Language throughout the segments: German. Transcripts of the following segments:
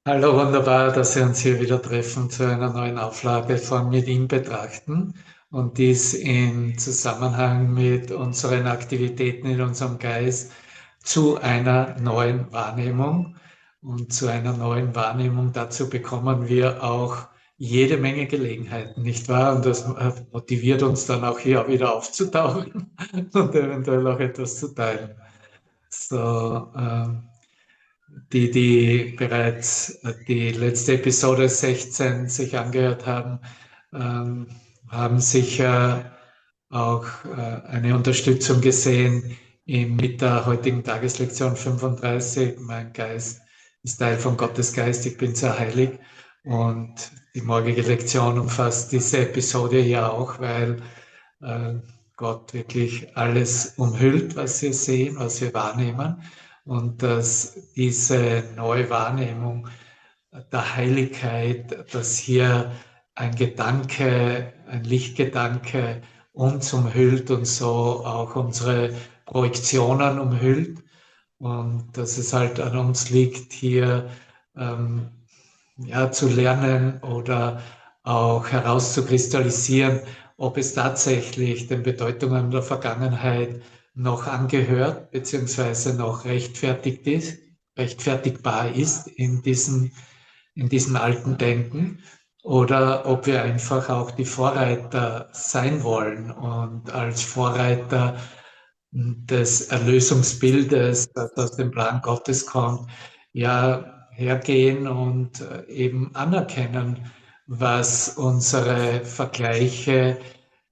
Hallo, wunderbar, dass wir uns hier wieder treffen zu einer neuen Auflage von Mit ihm betrachten und dies in Zusammenhang mit unseren Aktivitäten in unserem Geist zu einer neuen Wahrnehmung. Und zu einer neuen Wahrnehmung, dazu bekommen wir auch jede Menge Gelegenheiten, nicht wahr? Und das motiviert uns dann auch hier wieder aufzutauchen und eventuell auch etwas zu teilen. So, die bereits die letzte Episode 16 sich angehört haben, ähm, haben sicher auch eine Unterstützung gesehen mit der heutigen Tageslektion 35. Mein Geist ist Teil von Gottes Geist, ich bin sehr heilig. Und die morgige Lektion umfasst diese Episode hier auch, weil äh, Gott wirklich alles umhüllt, was wir sehen, was wir wahrnehmen. Und dass diese neue Wahrnehmung der Heiligkeit, dass hier ein Gedanke, ein Lichtgedanke uns umhüllt und so auch unsere Projektionen umhüllt. Und dass es halt an uns liegt, hier ähm, ja, zu lernen oder auch herauszukristallisieren, ob es tatsächlich den Bedeutungen der Vergangenheit noch angehört, beziehungsweise noch rechtfertigbar ist in diesem alten Denken, oder ob wir einfach auch die Vorreiter sein wollen und als Vorreiter des Erlösungsbildes, das aus dem Plan Gottes kommt, ja, hergehen und eben anerkennen, was unsere Vergleiche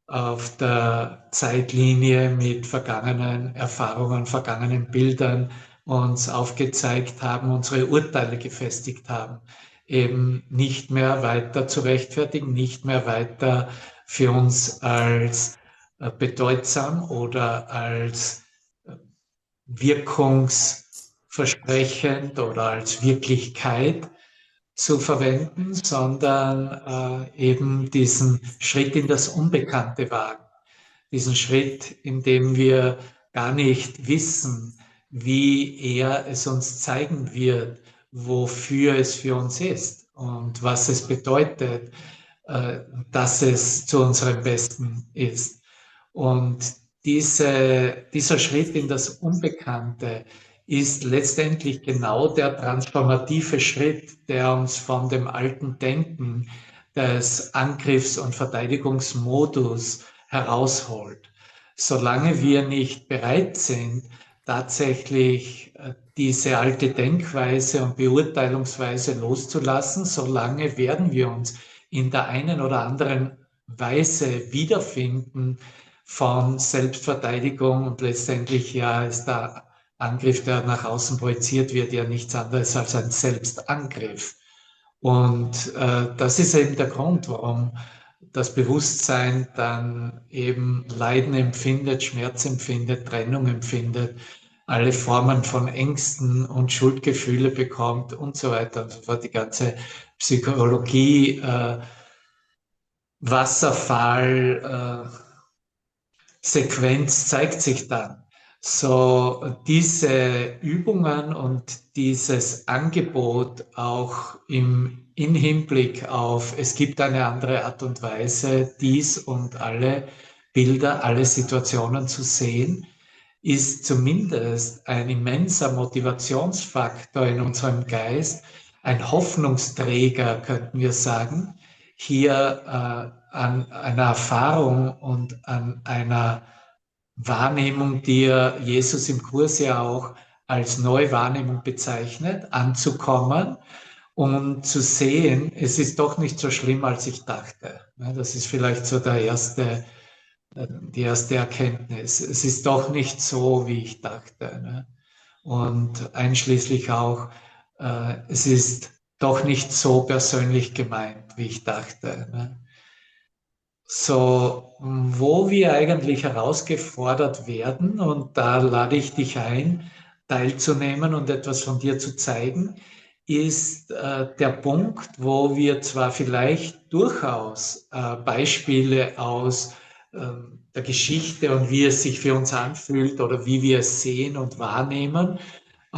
auf der Zeitlinie mit vergangenen Erfahrungen, vergangenen Bildern uns aufgezeigt haben, unsere Urteile gefestigt haben, eben nicht mehr weiter zu rechtfertigen, nicht mehr weiter für uns als bedeutsam oder als wirkungsversprechend oder als Wirklichkeit zu verwenden, sondern eben diesen Schritt in das Unbekannte wagen. Diesen Schritt, in dem wir gar nicht wissen, wie er es uns zeigen wird, wofür es für uns ist und was es bedeutet, dass es zu unserem Besten ist. Und dieser Schritt in das Unbekannte ist letztendlich genau der transformative Schritt, der uns von dem alten Denken des Angriffs- und Verteidigungsmodus herausholt. Solange wir nicht bereit sind, tatsächlich diese alte Denkweise und Beurteilungsweise loszulassen, solange werden wir uns in der einen oder anderen Weise wiederfinden von Selbstverteidigung, und letztendlich ja ist der Angriff, der nach außen projiziert wird, ja nichts anderes als ein Selbstangriff. Und das ist eben der Grund, warum das Bewusstsein dann eben Leiden empfindet, Schmerz empfindet, Trennung empfindet, alle Formen von Ängsten und Schuldgefühle bekommt und so weiter und so fort. Die ganze Psychologie, Wasserfall, Sequenz zeigt sich dann. So diese Übungen und dieses Angebot auch in Hinblick auf, es gibt eine andere Art und Weise, dies und alle Bilder, alle Situationen zu sehen, ist zumindest ein immenser Motivationsfaktor in unserem Geist, ein Hoffnungsträger, könnten wir sagen, hier an einer Erfahrung und an einer Wahrnehmung, die Jesus im Kurs ja auch als Neuwahrnehmung bezeichnet, anzukommen und zu sehen, es ist doch nicht so schlimm, als ich dachte. Das ist vielleicht so die erste Erkenntnis. Es ist doch nicht so, wie ich dachte. Und einschließlich auch, es ist doch nicht so persönlich gemeint, wie ich dachte. So, wo wir eigentlich herausgefordert werden, und da lade ich dich ein, teilzunehmen und etwas von dir zu zeigen, ist der Punkt, wo wir zwar vielleicht durchaus Beispiele aus der Geschichte und wie es sich für uns anfühlt oder wie wir es sehen und wahrnehmen,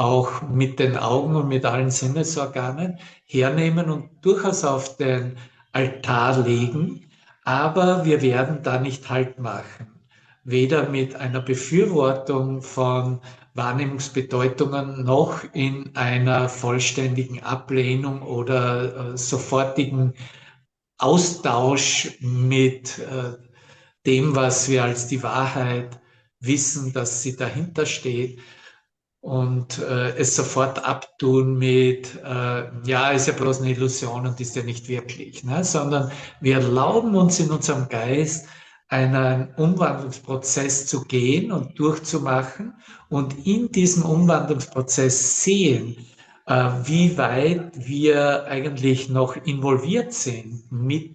auch mit den Augen und mit allen Sinnesorganen hernehmen und durchaus auf den Altar legen, aber wir werden da nicht Halt machen. Weder mit einer Befürwortung von Wahrnehmungsbedeutungen noch in einer vollständigen Ablehnung oder sofortigen Austausch mit dem, was wir als die Wahrheit wissen, dass sie dahinter steht, und es sofort abtun mit, ja, ist ja bloß eine Illusion und ist ja nicht wirklich, ne? Sondern wir erlauben uns in unserem Geist einen Umwandlungsprozess zu gehen und durchzumachen und in diesem Umwandlungsprozess sehen, wie weit wir eigentlich noch involviert sind mit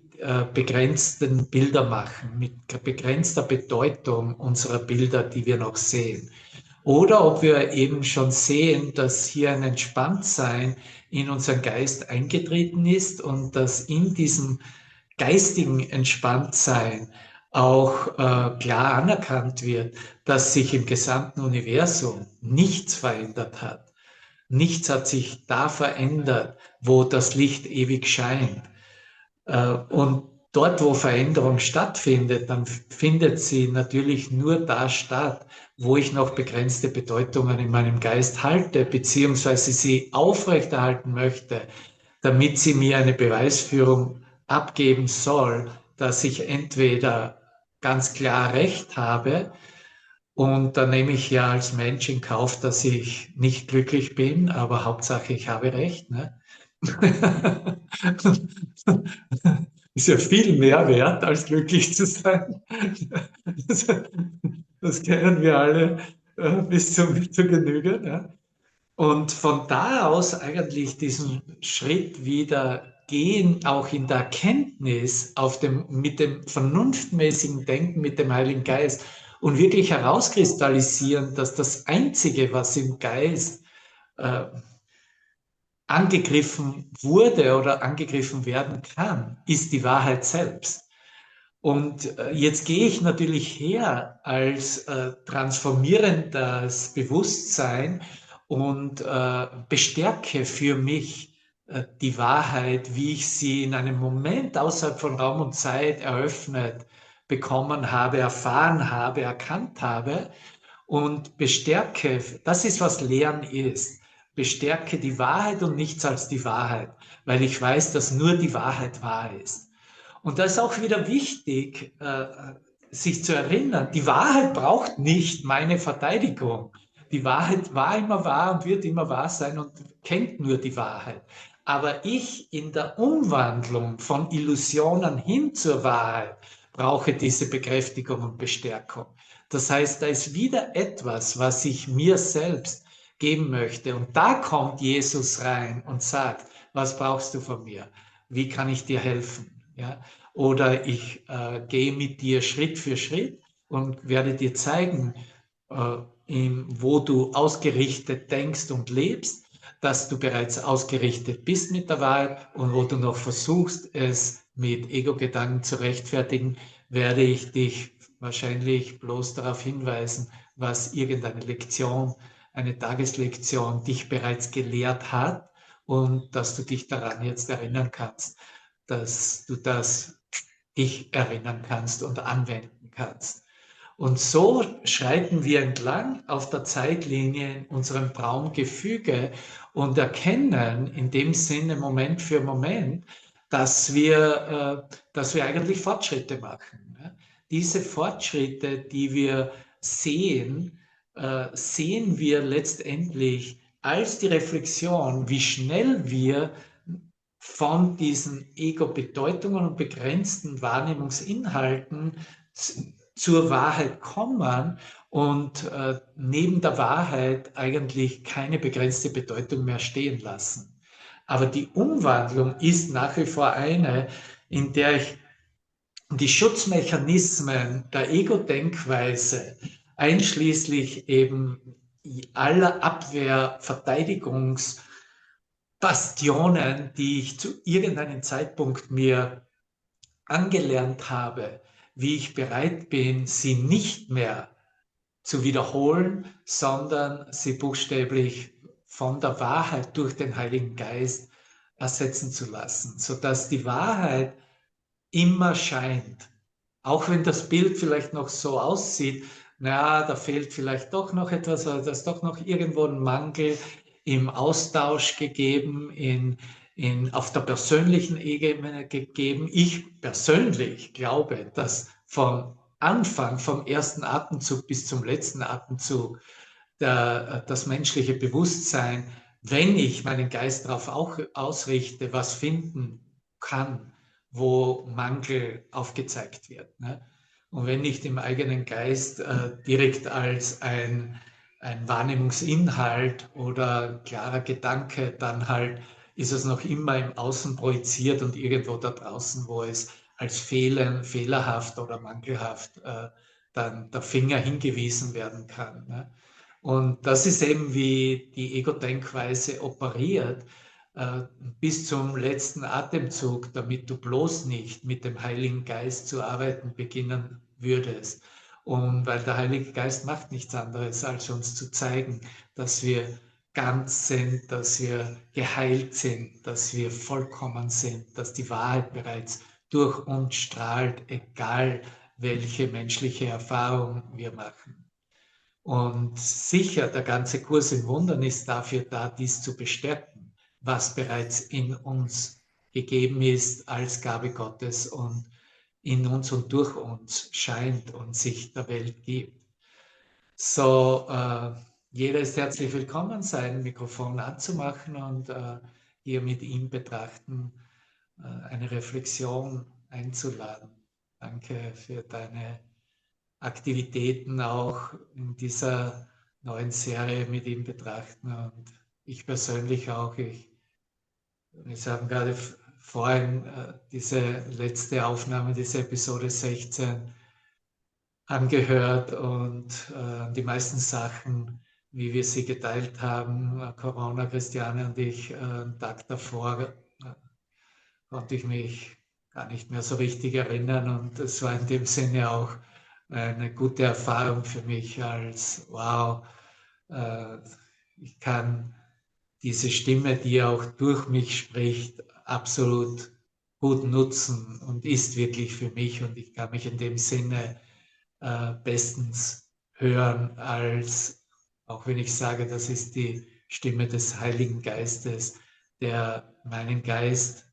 begrenzten Bildermachen, mit begrenzter Bedeutung unserer Bilder, die wir noch sehen. Oder ob wir eben schon sehen, dass hier ein Entspanntsein in unseren Geist eingetreten ist und dass in diesem geistigen Entspanntsein auch klar anerkannt wird, dass sich im gesamten Universum nichts verändert hat. Nichts hat sich da verändert, wo das Licht ewig scheint. Und dort, wo Veränderung stattfindet, dann findet sie natürlich nur da statt, wo ich noch begrenzte Bedeutungen in meinem Geist halte, beziehungsweise sie aufrechterhalten möchte, damit sie mir eine Beweisführung abgeben soll, dass ich entweder ganz klar Recht habe, und da nehme ich ja als Mensch in Kauf, dass ich nicht glücklich bin, aber Hauptsache ich habe Recht. Ne? Ist ja viel mehr wert, als glücklich zu sein. Das, das kennen wir alle bis zur Genüge. Ja? Und von da aus eigentlich diesen Schritt wieder gehen, auch in der Erkenntnis mit dem vernunftmäßigen Denken mit dem Heiligen Geist und wirklich herauskristallisieren, dass das Einzige, was im Geist äh, angegriffen wurde oder angegriffen werden kann, ist die Wahrheit selbst. Und jetzt gehe ich natürlich her als transformierendes Bewusstsein und bestärke für mich die Wahrheit, wie ich sie in einem Moment außerhalb von Raum und Zeit eröffnet bekommen habe, erfahren habe, erkannt habe, und bestärke, das ist, was Lehren ist, bestärke die Wahrheit und nichts als die Wahrheit, weil ich weiß, dass nur die Wahrheit wahr ist. Und da ist auch wieder wichtig, sich zu erinnern, die Wahrheit braucht nicht meine Verteidigung. Die Wahrheit war immer wahr und wird immer wahr sein und kennt nur die Wahrheit. Aber ich in der Umwandlung von Illusionen hin zur Wahrheit brauche diese Bekräftigung und Bestärkung. Das heißt, da ist wieder etwas, was ich mir selbst geben möchte. Und da kommt Jesus rein und sagt, was brauchst du von mir? Wie kann ich dir helfen? Ja? Oder ich gehe mit dir Schritt für Schritt und werde dir zeigen, wo du ausgerichtet denkst und lebst, dass du bereits ausgerichtet bist mit der Wahrheit, und wo du noch versuchst, es mit Ego-Gedanken zu rechtfertigen, werde ich dich wahrscheinlich bloß darauf hinweisen, was irgendeine Lektion, eine Tageslektion dich bereits gelehrt hat, und dass du dich daran jetzt erinnern kannst, dass du dich erinnern kannst und anwenden kannst. Und so schreiten wir entlang auf der Zeitlinie in unserem Traumgefüge und erkennen in dem Sinne Moment für Moment, dass wir eigentlich Fortschritte machen. Diese Fortschritte, die wir sehen, sehen wir letztendlich als die Reflexion, wie schnell wir von diesen Ego-Bedeutungen und begrenzten Wahrnehmungsinhalten zur Wahrheit kommen und neben der Wahrheit eigentlich keine begrenzte Bedeutung mehr stehen lassen. Aber die Umwandlung ist nach wie vor eine, in der ich die Schutzmechanismen der Ego-Denkweise, einschließlich eben aller Abwehr, Verteidigungsbastionen, die ich zu irgendeinem Zeitpunkt mir angelernt habe, wie ich bereit bin, sie nicht mehr zu wiederholen, sondern sie buchstäblich von der Wahrheit durch den Heiligen Geist ersetzen zu lassen, sodass die Wahrheit immer scheint. Auch wenn das Bild vielleicht noch so aussieht, naja, da fehlt vielleicht doch noch etwas, oder da ist doch noch irgendwo ein Mangel im Austausch gegeben, auf der persönlichen Ebene gegeben. Ich persönlich glaube, dass vom Anfang, vom ersten Atemzug bis zum letzten Atemzug, das menschliche Bewusstsein, wenn ich meinen Geist darauf auch ausrichte, was finden kann, wo Mangel aufgezeigt wird. Ne? Und wenn nicht im eigenen Geist direkt als ein Wahrnehmungsinhalt oder klarer Gedanke, dann halt ist es noch immer im Außen projiziert und irgendwo da draußen, wo es als fehlerhaft oder mangelhaft dann der Finger hingewiesen werden kann. Ne? Und das ist eben, wie die Ego-Denkweise operiert, bis zum letzten Atemzug, damit du bloß nicht mit dem Heiligen Geist zu arbeiten beginnen würdest. Und weil der Heilige Geist macht nichts anderes, als uns zu zeigen, dass wir ganz sind, dass wir geheilt sind, dass wir vollkommen sind, dass die Wahrheit bereits durch uns strahlt, egal welche menschliche Erfahrung wir machen. Und sicher, der ganze Kurs in Wundern ist dafür da, dies zu bestärken, was bereits in uns gegeben ist als Gabe Gottes und in uns und durch uns scheint und sich der Welt gibt. So, jeder ist herzlich willkommen, sein Mikrofon anzumachen und hier mit ihm betrachten, eine Reflexion einzuladen. Danke für deine Aktivitäten auch in dieser neuen Serie mit ihm betrachten. Und ich persönlich auch. Wir haben gerade vorhin diese letzte Aufnahme, diese Episode 16 angehört und die meisten Sachen, wie wir sie geteilt haben, Corona, Christiane und ich, einen Tag davor, konnte ich mich gar nicht mehr so richtig erinnern und es war in dem Sinne auch eine gute Erfahrung für mich als, wow, äh, ich kann diese Stimme, die auch durch mich spricht, absolut gut nutzen und ist wirklich für mich und ich kann mich in dem Sinne bestens hören als, auch wenn ich sage, das ist die Stimme des Heiligen Geistes, der meinen Geist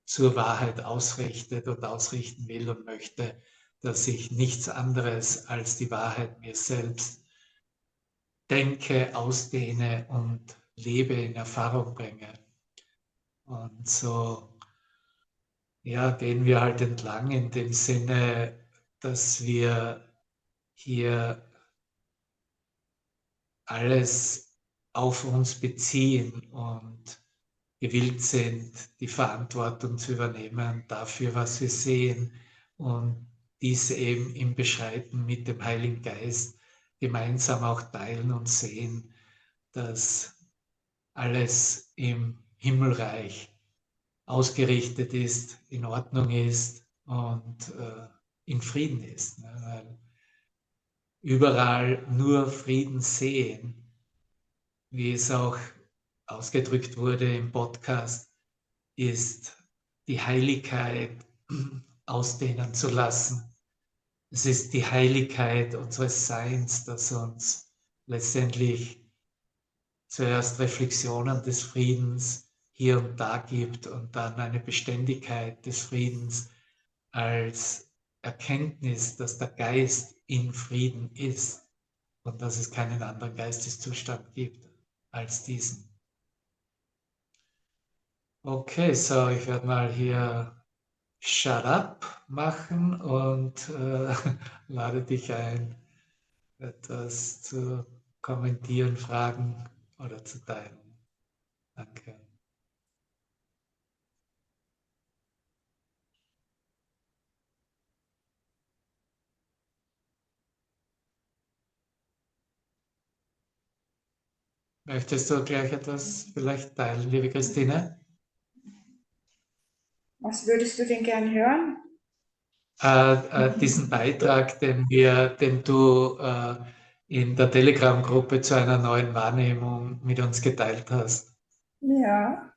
zur Wahrheit ausrichtet und ausrichten will und möchte, dass ich nichts anderes als die Wahrheit mir selbst denke, ausdehne und lebe, in Erfahrung bringe. Und so, ja, gehen wir halt entlang in dem Sinne, dass wir hier alles auf uns beziehen und gewillt sind, die Verantwortung zu übernehmen dafür, was wir sehen und dies eben im Beschreiten mit dem Heiligen Geist gemeinsam auch teilen und sehen, dass alles im Himmelreich ausgerichtet ist, in Ordnung ist und in Frieden ist. Ne? Weil überall nur Frieden sehen, wie es auch ausgedrückt wurde im Podcast, ist die Heiligkeit ausdehnen zu lassen. Es ist die Heiligkeit unseres Seins, das uns letztendlich zuerst Reflexionen des Friedens hier und da gibt und dann eine Beständigkeit des Friedens als Erkenntnis, dass der Geist in Frieden ist und dass es keinen anderen Geisteszustand gibt als diesen. Okay, so ich werde mal hier Shut up machen und lade dich ein, etwas zu kommentieren, fragen oder zu teilen. Danke. Möchtest du gleich etwas vielleicht teilen, liebe Christine? Was würdest du denn gern hören? Diesen Beitrag, den du in der Telegram-Gruppe zu einer neuen Wahrnehmung mit uns geteilt hast. Ja,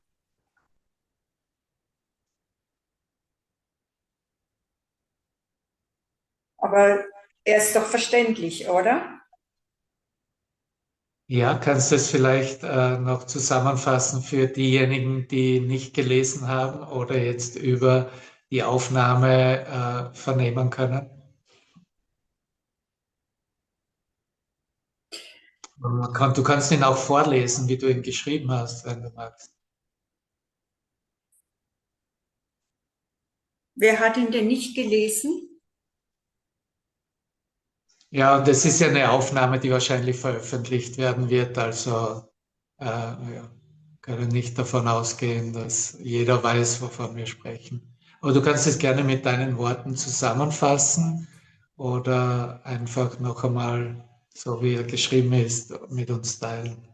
aber er ist doch verständlich, oder? Ja, kannst du es vielleicht noch zusammenfassen für diejenigen, die nicht gelesen haben oder jetzt über die Aufnahme vernehmen können? Du kannst ihn auch vorlesen, wie du ihn geschrieben hast, wenn du magst. Wer hat ihn denn nicht gelesen? Ja, und das ist ja eine Aufnahme, die wahrscheinlich veröffentlicht werden wird. Also ja, können nicht davon ausgehen, dass jeder weiß, wovon wir sprechen. Aber du kannst es gerne mit deinen Worten zusammenfassen oder einfach noch einmal, so wie er geschrieben ist, mit uns teilen.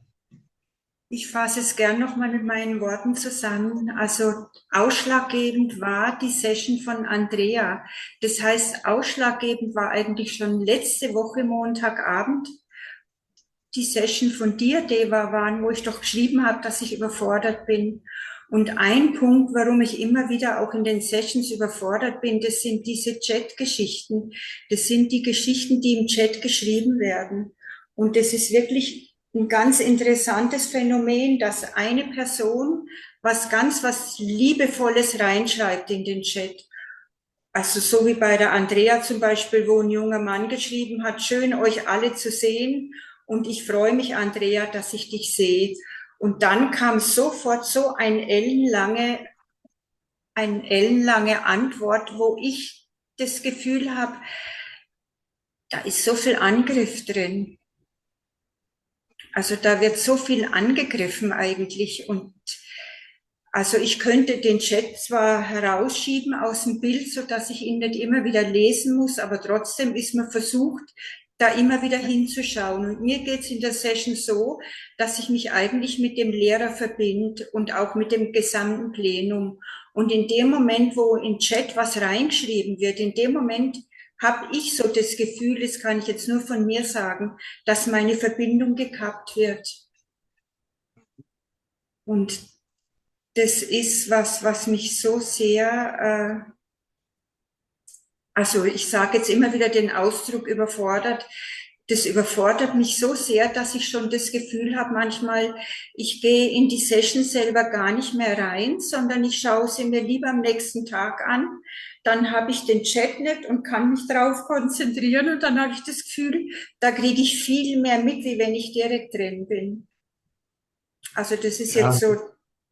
Ich fasse es gern nochmal mit meinen Worten zusammen. Also ausschlaggebend war die Session von Andrea. Das heißt, ausschlaggebend war eigentlich schon letzte Woche Montagabend die Session von dir, Deva, waren, wo ich doch geschrieben habe, dass ich überfordert bin. Und ein Punkt, warum ich immer wieder auch in den Sessions überfordert bin, das sind diese Chat-Geschichten. Das sind die Geschichten, die im Chat geschrieben werden. Und das ist wirklich ein ganz interessantes Phänomen, dass eine Person was Liebevolles reinschreibt in den Chat. Also so wie bei der Andrea zum Beispiel, wo ein junger Mann geschrieben hat, schön euch alle zu sehen und ich freue mich, Andrea, dass ich dich sehe. Und dann kam sofort so eine ellenlange Antwort, wo ich das Gefühl habe, da ist so viel Angriff drin. Also da wird so viel angegriffen eigentlich und also ich könnte den Chat zwar herausschieben aus dem Bild, so dass ich ihn nicht immer wieder lesen muss, aber trotzdem ist man versucht, da immer wieder hinzuschauen. Und mir geht's in der Session so, dass ich mich eigentlich mit dem Lehrer verbinde und auch mit dem gesamten Plenum. Und in dem Moment, wo im Chat was reingeschrieben wird, in dem Moment habe ich so das Gefühl, das kann ich jetzt nur von mir sagen, dass meine Verbindung gekappt wird. Und das ist was mich so sehr, also ich sage jetzt immer wieder den Ausdruck überfordert. Das überfordert mich so sehr, dass ich schon das Gefühl habe, manchmal, ich gehe in die Session selber gar nicht mehr rein, sondern ich schaue sie mir lieber am nächsten Tag an. Dann habe ich den Chat nicht und kann mich darauf konzentrieren und dann habe ich das Gefühl, da kriege ich viel mehr mit, wie wenn ich direkt drin bin. Also das ist Ja, jetzt so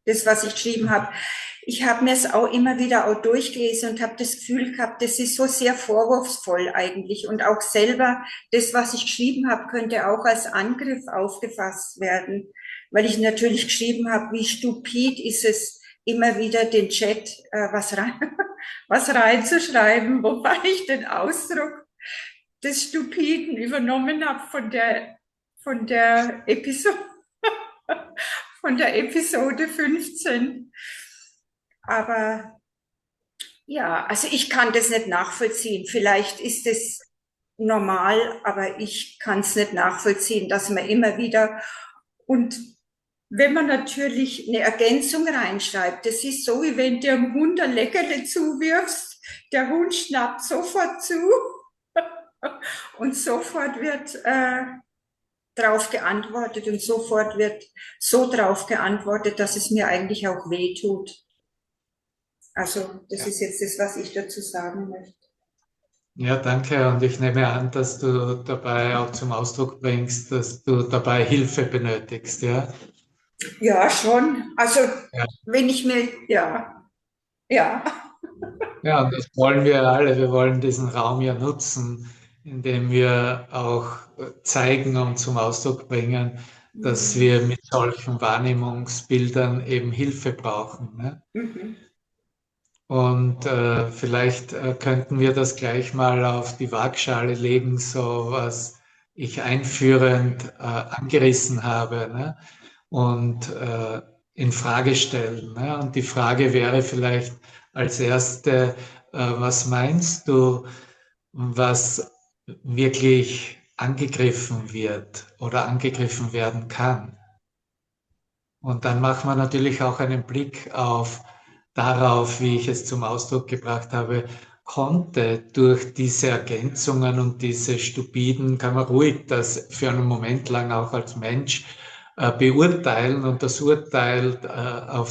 das, was ich geschrieben habe. Ich habe mir es auch immer wieder auch durchgelesen und habe das Gefühl gehabt, das ist so sehr vorwurfsvoll eigentlich. Und auch selber, das, was ich geschrieben habe, könnte auch als Angriff aufgefasst werden. Weil ich natürlich geschrieben habe, wie stupid ist es, immer wieder den Chat was reinzuschreiben, wobei ich den Ausdruck des Stupiden übernommen habe von der Episode von der Episode 15. Aber ja, also ich kann das nicht nachvollziehen. Vielleicht ist es normal, aber ich kann es nicht nachvollziehen, dass man immer wieder und wenn man natürlich eine Ergänzung reinschreibt, das ist so, wie wenn du dem Hund ein Leckerle zuwirfst, der Hund schnappt sofort zu und sofort wird drauf geantwortet und sofort wird so drauf geantwortet, dass es mir eigentlich auch weh tut. Also das ja. ist jetzt das, was ich dazu sagen möchte. Ja, danke. Und ich nehme an, dass du dabei auch zum Ausdruck bringst, dass du dabei Hilfe benötigst, ja? Ja, schon. Also Ja, wenn ich mir, ja, ja. ja, und das wollen wir alle. Wir wollen diesen Raum ja nutzen, indem wir auch zeigen und zum Ausdruck bringen, dass wir mit solchen Wahrnehmungsbildern eben Hilfe brauchen. Ne? Mhm. Und vielleicht könnten wir das gleich mal auf die Waagschale legen, so was ich einführend angerissen habe, ne? Und in Frage stellen. Ne? Und die Frage wäre vielleicht als erste, was meinst du, was wirklich angegriffen wird oder angegriffen werden kann. Und dann machen wir natürlich auch einen Blick darauf, wie ich es zum Ausdruck gebracht habe, konnte durch diese Ergänzungen und diese stupiden, kann man ruhig das für einen Moment lang auch als Mensch beurteilen und das Urteil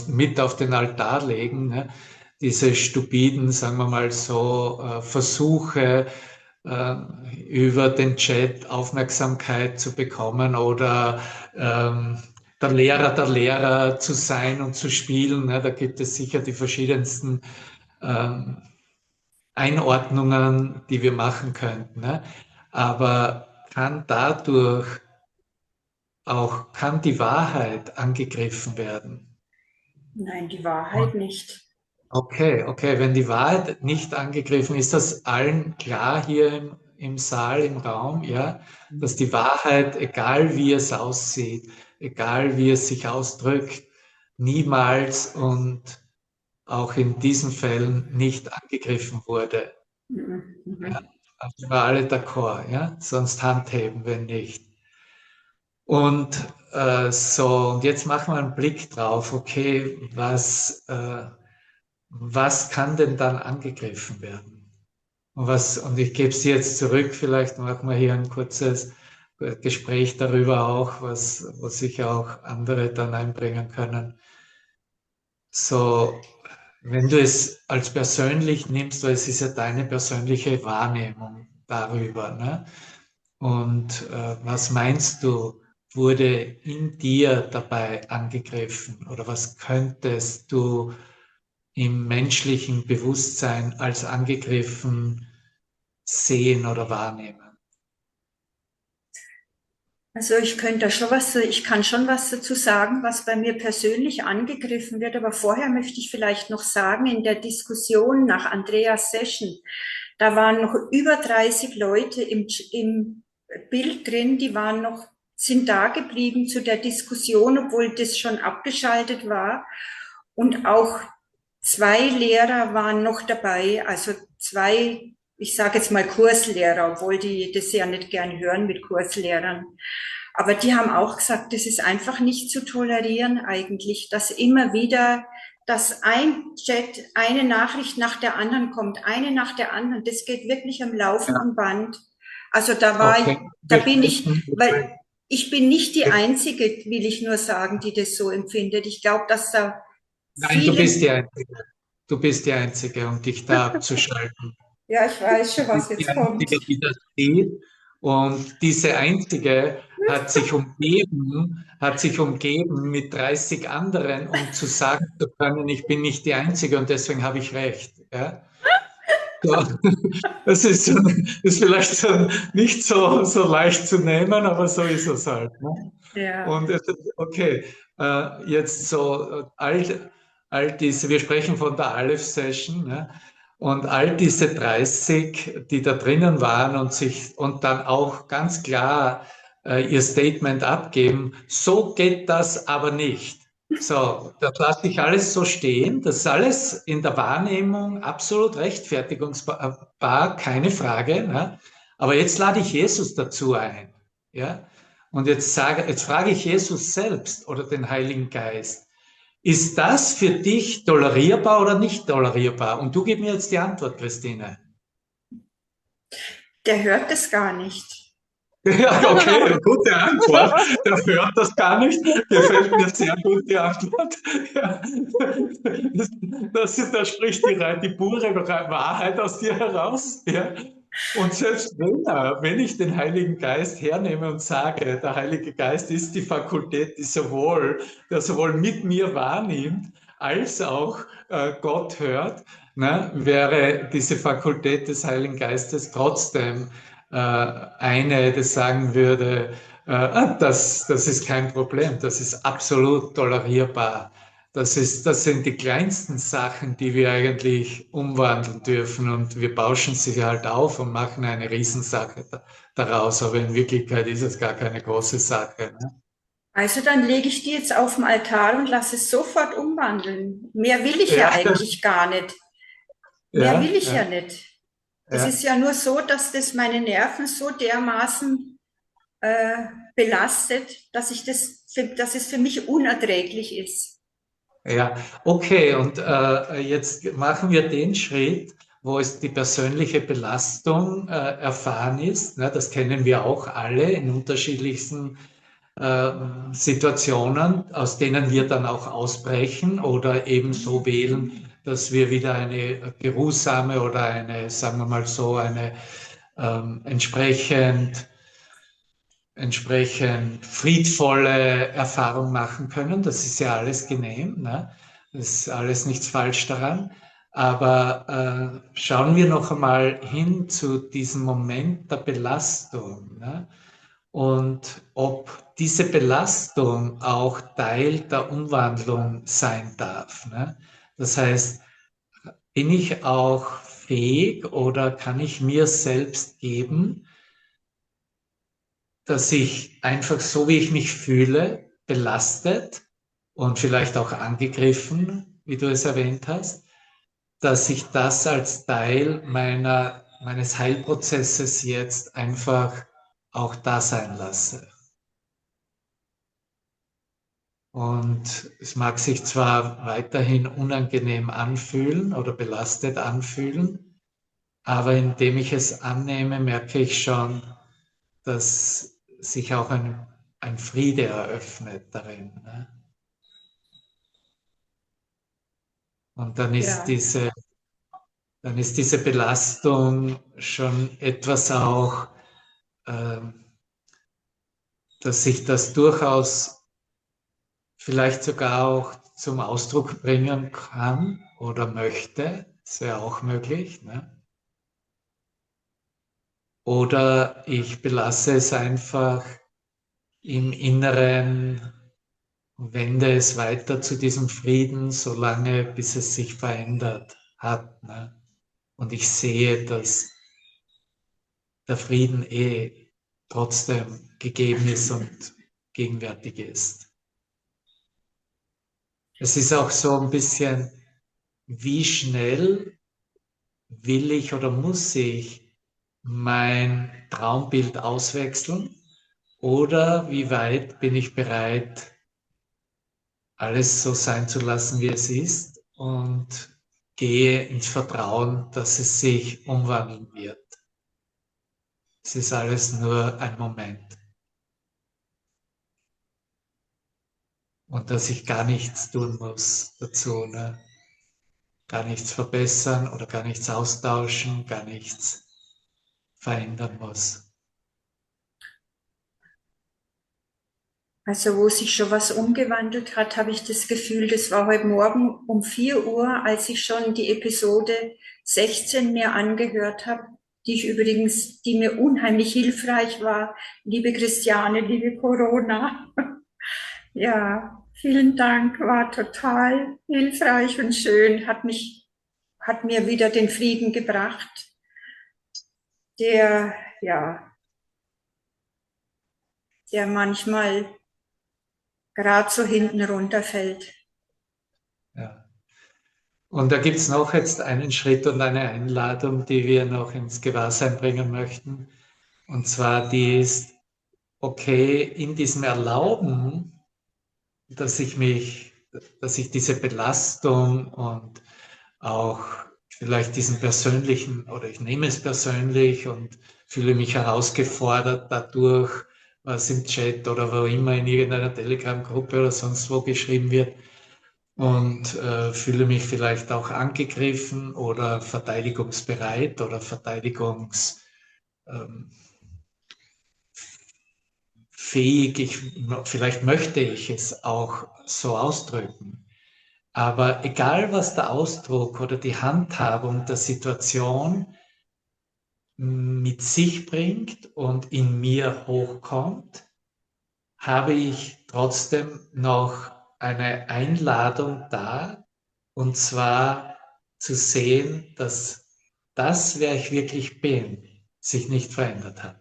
mit auf den Altar legen. Ne? Diese stupiden, sagen wir mal so, Versuche, über den Chat Aufmerksamkeit zu bekommen oder der Lehrer zu sein und zu spielen. Ne? Da gibt es sicher die verschiedensten Einordnungen, die wir machen könnten. Ne? Aber kann die Wahrheit angegriffen werden? Nein, die Wahrheit nicht. Okay, wenn die Wahrheit nicht angegriffen ist, das allen klar hier im Saal, im Raum, ja, dass die Wahrheit, egal wie es aussieht, egal wie es sich ausdrückt, niemals und auch in diesen Fällen nicht angegriffen wurde. Ja, also sind wir alle d'accord, ja, sonst handheben, wenn nicht. Und und jetzt machen wir einen Blick drauf, okay, was kann denn dann angegriffen werden? Und ich gebe es dir jetzt zurück, vielleicht machen wir hier ein kurzes Gespräch darüber auch, wo sich auch andere dann einbringen können. So, wenn du es als persönlich nimmst, weil es ist ja deine persönliche Wahrnehmung darüber, ne? Und was meinst du, wurde in dir dabei angegriffen oder was könntest du im menschlichen Bewusstsein als angegriffen sehen oder wahrnehmen? Also ich kann schon was dazu sagen, was bei mir persönlich angegriffen wird, aber vorher möchte ich vielleicht noch sagen, in der Diskussion nach Andreas Session, da waren noch über 30 Leute im Bild drin, sind da geblieben zu der Diskussion, obwohl das schon abgeschaltet war. Und auch 2 Lehrer waren noch dabei, also 2, ich sage jetzt mal Kurslehrer, obwohl die das ja nicht gern hören mit Kurslehrern. Aber die haben auch gesagt, das ist einfach nicht zu tolerieren eigentlich, dass immer wieder, dass ein Chat, eine Nachricht nach der anderen kommt, eine nach der anderen. Das geht wirklich am Ja, laufenden Band. Also okay. da Wir bin ich, sprechen, weil ich bin nicht die Einzige, will ich nur sagen, die das so empfindet. Ich glaube, dass da nein, du bist viele, die Einzige. Du bist die Einzige, um dich da abzuschalten. ja, ich weiß Du schon, was bist die jetzt kommt. Einzige, die das sieht. Und diese Einzige hat sich umgeben mit 30 anderen, um zu sagen zu können, ich bin nicht die Einzige und deswegen habe ich recht. Ja? So, ist vielleicht nicht so leicht zu nehmen, aber so ist es halt. Ne? Ja. Und okay, jetzt so all diese, wir sprechen von der Aleph-Session, ne? Und all diese 30, die da drinnen waren und dann auch ganz klar ihr Statement abgeben, so geht das aber nicht. So, das lasse ich alles so stehen. Das ist alles in der Wahrnehmung absolut rechtfertigungsbar, keine Frage. Ne? Aber jetzt lade ich Jesus dazu ein. Ja? Und jetzt frage ich Jesus selbst oder den Heiligen Geist, ist das für dich tolerierbar oder nicht tolerierbar? Und du gib mir jetzt die Antwort, Christine. Der hört es gar nicht. Ja, okay, eine gute Antwort. Der hört das gar nicht. Gefällt mir sehr gut die Antwort. Ja. Da spricht die pure Wahrheit aus dir heraus. Ja. Und selbst wenn ich den Heiligen Geist hernehme und sage, der Heilige Geist ist die Fakultät, der sowohl mit mir wahrnimmt, als auch Gott hört, ne, wäre diese Fakultät des Heiligen Geistes trotzdem eine, das sagen würde, das ist kein Problem, das ist absolut tolerierbar. Das sind die kleinsten Sachen, die wir eigentlich umwandeln dürfen und wir bauschen sie halt auf und machen eine Riesensache daraus, aber in Wirklichkeit ist es gar keine große Sache. Ne? Also dann lege ich die jetzt auf den Altar und lasse es sofort umwandeln. Mehr will ich ja Ja, eigentlich gar nicht. Mehr will ja, ich ja ja, nicht. Es ja, ist ja nur so, dass das meine Nerven so dermaßen belastet, dass es für mich unerträglich ist. Ja, okay, und jetzt machen wir den Schritt, wo es die persönliche Belastung erfahren ist. Ne, das kennen wir auch alle in unterschiedlichsten äh, Situationen, aus denen wir dann auch ausbrechen oder eben so wählen, dass wir wieder eine geruhsame oder eine, sagen wir mal so, eine entsprechend friedvolle Erfahrung machen können. Das ist ja alles genehm, ne? Das ist alles nichts falsch daran. Aber schauen wir noch einmal hin zu diesem Moment der Belastung, ne? Und ob diese Belastung auch Teil der Umwandlung sein darf. Ne? Das heißt, bin ich auch fähig oder kann ich mir selbst geben, dass ich einfach so, wie ich mich fühle, belastet und vielleicht auch angegriffen, wie du es erwähnt hast, dass ich das als Teil meines Heilprozesses jetzt einfach auch da sein lasse. Und es mag sich zwar weiterhin unangenehm anfühlen oder belastet anfühlen, aber indem ich es annehme, merke ich schon, dass sich auch ein Friede eröffnet darin. Ne? Und Ja, dann ist diese Belastung schon etwas auch, ähm, dass sich das durchaus vielleicht sogar auch zum Ausdruck bringen kann oder möchte. Das wäre auch möglich. Ne? Oder ich belasse es einfach im Inneren, wende es weiter zu diesem Frieden, solange bis es sich verändert hat. Ne? Und ich sehe, dass der Frieden trotzdem gegeben ist und gegenwärtig ist. Es ist auch so ein bisschen, wie schnell will ich oder muss ich mein Traumbild auswechseln oder wie weit bin ich bereit, alles so sein zu lassen, wie es ist und gehe ins Vertrauen, dass es sich umwandeln wird. Es ist alles nur ein Moment und dass ich gar nichts tun muss dazu, ne? Gar nichts verbessern oder gar nichts austauschen, gar nichts verändern muss. also wo sich schon was umgewandelt hat, habe ich das Gefühl, das war heute Morgen um 4 Uhr, als ich schon die Episode 16 mir angehört habe, die mir unheimlich hilfreich war. Liebe Christiane, liebe Corona. Ja, vielen Dank, war total hilfreich und schön, hat mir wieder den Frieden gebracht, der, ja, der manchmal gerade so hinten runterfällt. Ja. Und da gibt es noch jetzt einen Schritt und eine Einladung, die wir noch ins Gewahrsein bringen möchten. Und zwar die ist, okay, in diesem Erlauben, dass dass ich diese Belastung und auch vielleicht diesen persönlichen, oder ich nehme es persönlich und fühle mich herausgefordert dadurch, was im Chat oder wo immer in irgendeiner Telegram-Gruppe oder sonst wo geschrieben wird und fühle mich vielleicht auch angegriffen oder verteidigungsbereit oder verteidigungsfähig. Vielleicht möchte ich es auch so ausdrücken. Aber egal, was der Ausdruck oder die Handhabung der Situation mit sich bringt und in mir hochkommt, habe ich trotzdem noch eine Einladung da, und zwar zu sehen, dass das, wer ich wirklich bin, sich nicht verändert hat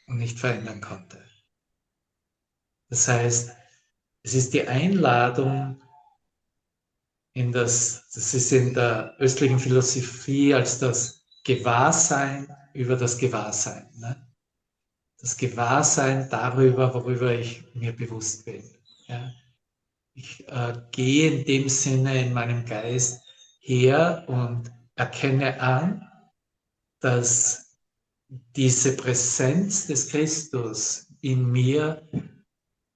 und nicht verändern konnte. Das heißt, es ist die Einladung das ist in der östlichen Philosophie als das Gewahrsein über das Gewahrsein. Ne? das Gewahrsein darüber, worüber ich mir bewusst bin. Ja. Ich gehe in dem Sinne in meinem Geist her und erkenne an, dass diese Präsenz des Christus in mir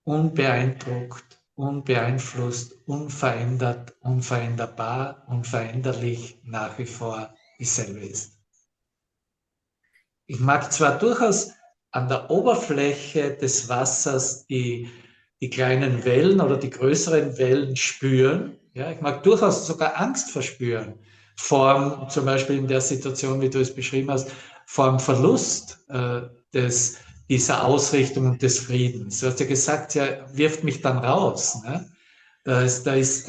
unbeeindruckt, unbeeinflusst, unverändert, unveränderbar, unveränderlich nach wie vor dieselbe ist. Ich mag zwar durchaus an der Oberfläche des Wassers die kleinen Wellen oder die größeren Wellen spüren. Ja, ich mag durchaus sogar Angst verspüren, zum Beispiel in der Situation, wie du es beschrieben hast, vor dem Verlust dieser Ausrichtung und des Friedens. Du hast ja gesagt, ja, wirft mich dann raus. Ne? Da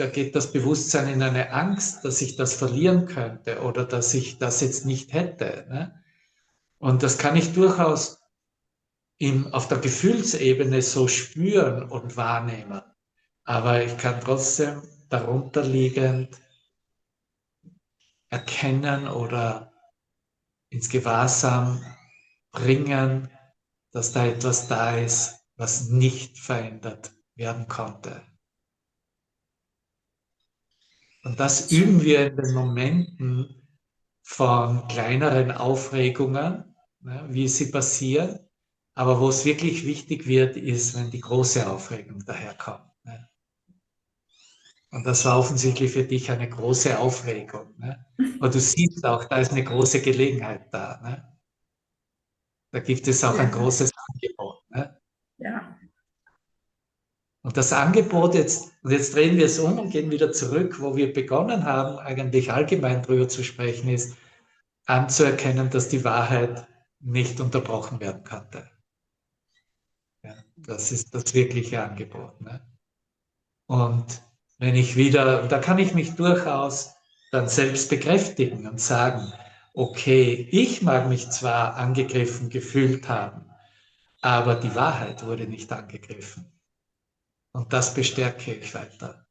geht das Bewusstsein in eine Angst, dass ich das verlieren könnte oder dass ich das jetzt nicht hätte. Ne? Und das kann ich durchaus auf der Gefühlsebene so spüren und wahrnehmen. Aber ich kann trotzdem darunterliegend erkennen oder ins Gewahrsam bringen, dass da etwas da ist, was nicht verändert werden konnte. Und das üben wir in den Momenten von kleineren Aufregungen, ne, wie sie passieren. Aber wo es wirklich wichtig wird, ist, wenn die große Aufregung daherkommt. Ne? Und das war offensichtlich für dich eine große Aufregung. Ne? Und du siehst auch, da ist eine große Gelegenheit da. Ne? Da gibt es auch ein großes Angebot. Ne? Ja. Und das Angebot und jetzt drehen wir es um und gehen wieder zurück, wo wir begonnen haben, eigentlich allgemein drüber zu sprechen, ist anzuerkennen, dass die Wahrheit nicht unterbrochen werden konnte. Ja, das ist das wirkliche Angebot. Ne? Und wenn ich da kann ich mich durchaus dann selbst bekräftigen und sagen, okay, ich mag mich zwar angegriffen gefühlt haben, aber die Wahrheit wurde nicht angegriffen. Und das bestärke ich weiter.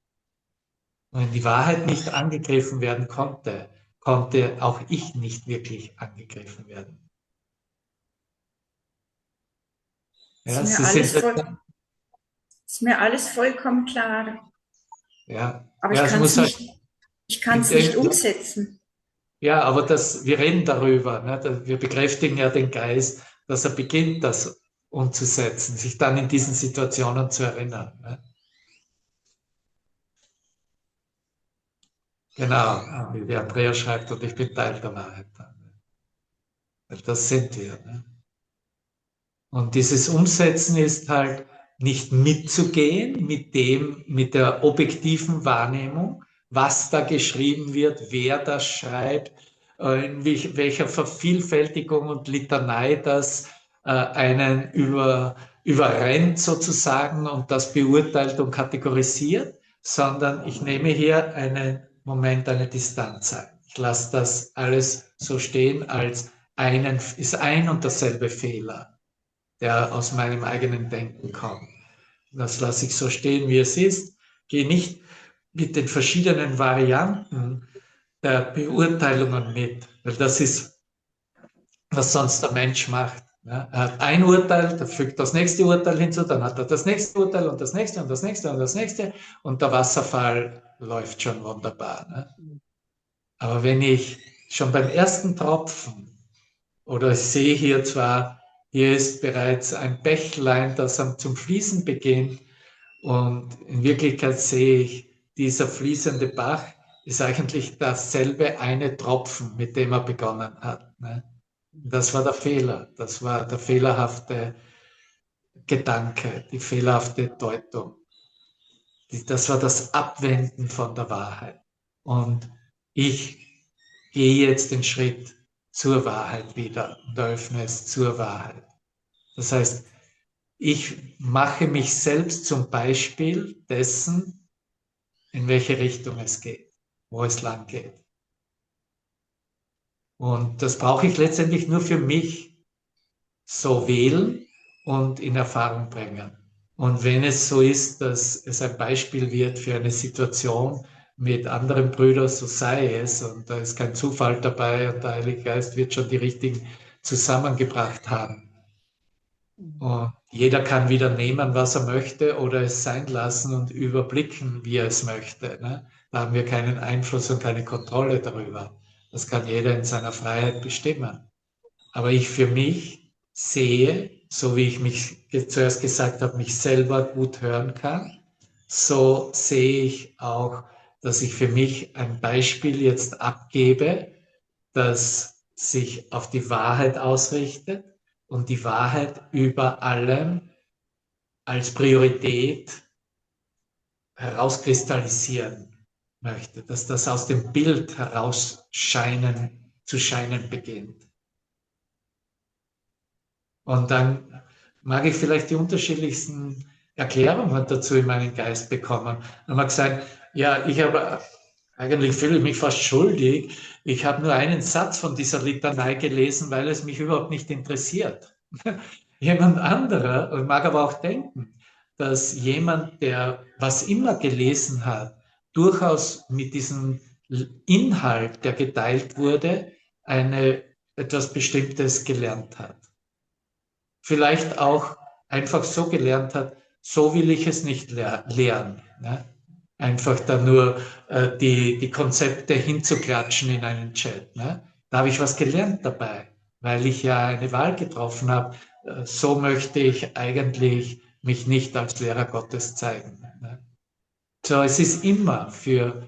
Und wenn die Wahrheit nicht angegriffen werden konnte, konnte auch ich nicht wirklich angegriffen werden. Ja, Ist mir alles vollkommen klar. Ja. Aber Ja, ich kann es nicht umsetzen. Ja, aber wir reden darüber. Ne? Wir bekräftigen ja den Geist, dass er beginnt, das umzusetzen, sich dann in diesen Situationen zu erinnern. Ne? Genau, wie die Andrea schreibt, und ich bin Teil der Wahrheit. Ne? Das sind wir. Ne? Und dieses Umsetzen ist halt nicht mitzugehen mit der objektiven Wahrnehmung, was da geschrieben wird, wer das schreibt, in welcher Vervielfältigung und Litanei das einen überrennt sozusagen und das beurteilt und kategorisiert, sondern ich nehme hier einen Moment, eine Distanz ein. Ich lasse das alles so stehen als ist ein und derselbe Fehler, der aus meinem eigenen Denken kommt. Das lasse ich so stehen, wie es ist. Gehe nicht mit den verschiedenen Varianten der Beurteilungen mit, weil das ist, was sonst der Mensch macht. Ja, er hat ein Urteil, dann fügt das nächste Urteil hinzu, dann hat er das nächste Urteil und das nächste und das nächste und das nächste und der Wasserfall läuft schon wunderbar. Ne? Aber wenn ich schon beim ersten Tropfen oder ich sehe hier ist bereits ein Bächlein, das zum Fließen beginnt und in Wirklichkeit sehe ich, dieser fließende Bach ist eigentlich dasselbe eine Tropfen, mit dem er begonnen hat. Ne? Das war der Fehler, das war der fehlerhafte Gedanke, die fehlerhafte Deutung. Das war das Abwenden von der Wahrheit. Und ich gehe jetzt den Schritt zur Wahrheit wieder und öffne es zur Wahrheit. Das heißt, ich mache mich selbst zum Beispiel dessen, in welche Richtung es geht, wo es lang geht. Und das brauche ich letztendlich nur für mich so wählen und in Erfahrung bringen. Und wenn es so ist, dass es ein Beispiel wird für eine Situation mit anderen Brüdern, so sei es. Und da ist kein Zufall dabei und der Heilige Geist wird schon die richtigen zusammengebracht haben. Und jeder kann wieder nehmen, was er möchte, oder es sein lassen und überblicken, wie er es möchte. Ne? Da haben wir keinen Einfluss und keine Kontrolle darüber. Das kann jeder in seiner Freiheit bestimmen. Aber ich für mich sehe, so wie ich mich zuerst gesagt habe, mich selber gut hören kann, so sehe ich auch, dass ich für mich ein Beispiel jetzt abgebe, das sich auf die Wahrheit ausrichtet und die Wahrheit über allem als Priorität herauskristallisieren möchte, dass das aus dem Bild herausscheinen, zu scheinen beginnt. Und dann mag ich vielleicht die unterschiedlichsten Erklärungen dazu in meinen Geist bekommen. Dann mag sein, ja, eigentlich fühle ich mich fast schuldig. Ich habe nur einen Satz von dieser Litanei gelesen, weil es mich überhaupt nicht interessiert. Jemand anderer, und mag aber auch denken, dass jemand, der was immer gelesen hat, durchaus mit diesem Inhalt, der geteilt wurde, etwas Bestimmtes gelernt hat. Vielleicht auch einfach so gelernt hat, so will ich es nicht lernen. Ne? Einfach da nur die Konzepte hinzuklatschen in einen Chat. Ne? Da habe ich was gelernt dabei, weil ich ja eine Wahl getroffen habe. So möchte ich eigentlich mich nicht als Lehrer Gottes zeigen. Ne? So, es ist immer für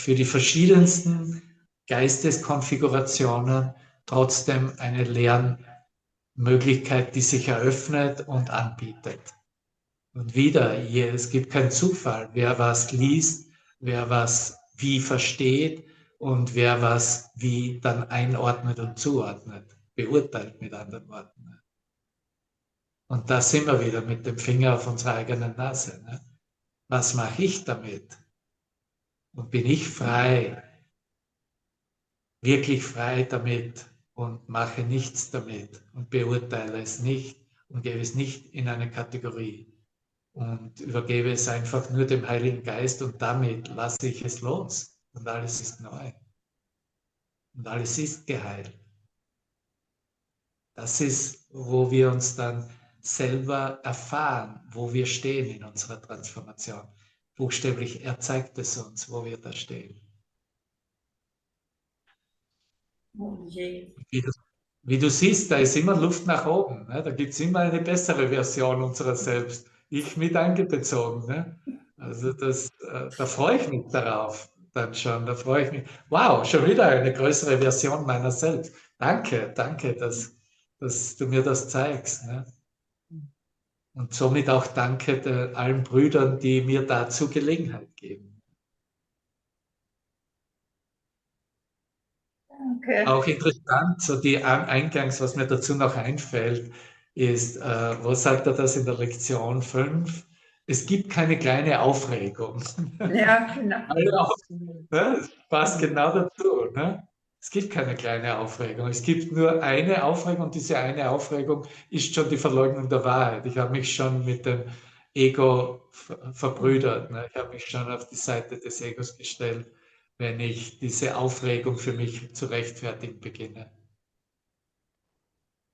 die verschiedensten Geisteskonfigurationen trotzdem eine Lernmöglichkeit, die sich eröffnet und anbietet. Und wieder, es gibt keinen Zufall, wer was liest, wer was wie versteht und wer was wie dann einordnet und zuordnet, beurteilt mit anderen Worten. Und da sind wir wieder mit dem Finger auf unserer eigenen Nase. Ne? Was mache ich damit? Und bin ich frei, wirklich frei damit und mache nichts damit und beurteile es nicht und gebe es nicht in eine Kategorie und übergebe es einfach nur dem Heiligen Geist und damit lasse ich es los und alles ist neu und alles ist geheilt. Das ist, wo wir uns dann selber erfahren, wo wir stehen in unserer Transformation. Buchstäblich, er zeigt es uns, wo wir da stehen. Oh je. Wie du siehst, da ist immer Luft nach oben. Ne? Da gibt es immer eine bessere Version unserer selbst. Ich mit eingebezogen. Ne? Also da freue ich mich darauf dann schon. Da freue ich mich. Wow, schon wieder eine größere Version meiner selbst. Danke, danke, dass du mir das zeigst. Ne? Und somit auch danke allen Brüdern, die mir dazu Gelegenheit geben. Danke. Auch interessant, so die Eingangs, was mir dazu noch einfällt, ist, wo sagt er das in der Lektion 5? Es gibt keine kleine Aufregung. Ja, genau. Ne? Das passt genau dazu. Ne? Es gibt keine kleine Aufregung. Es gibt nur eine Aufregung und diese eine Aufregung ist schon die Verleugnung der Wahrheit. Ich habe mich schon mit dem Ego verbrüdert. Ne? Ich habe mich schon auf die Seite des Egos gestellt, wenn ich diese Aufregung für mich zu rechtfertigen beginne.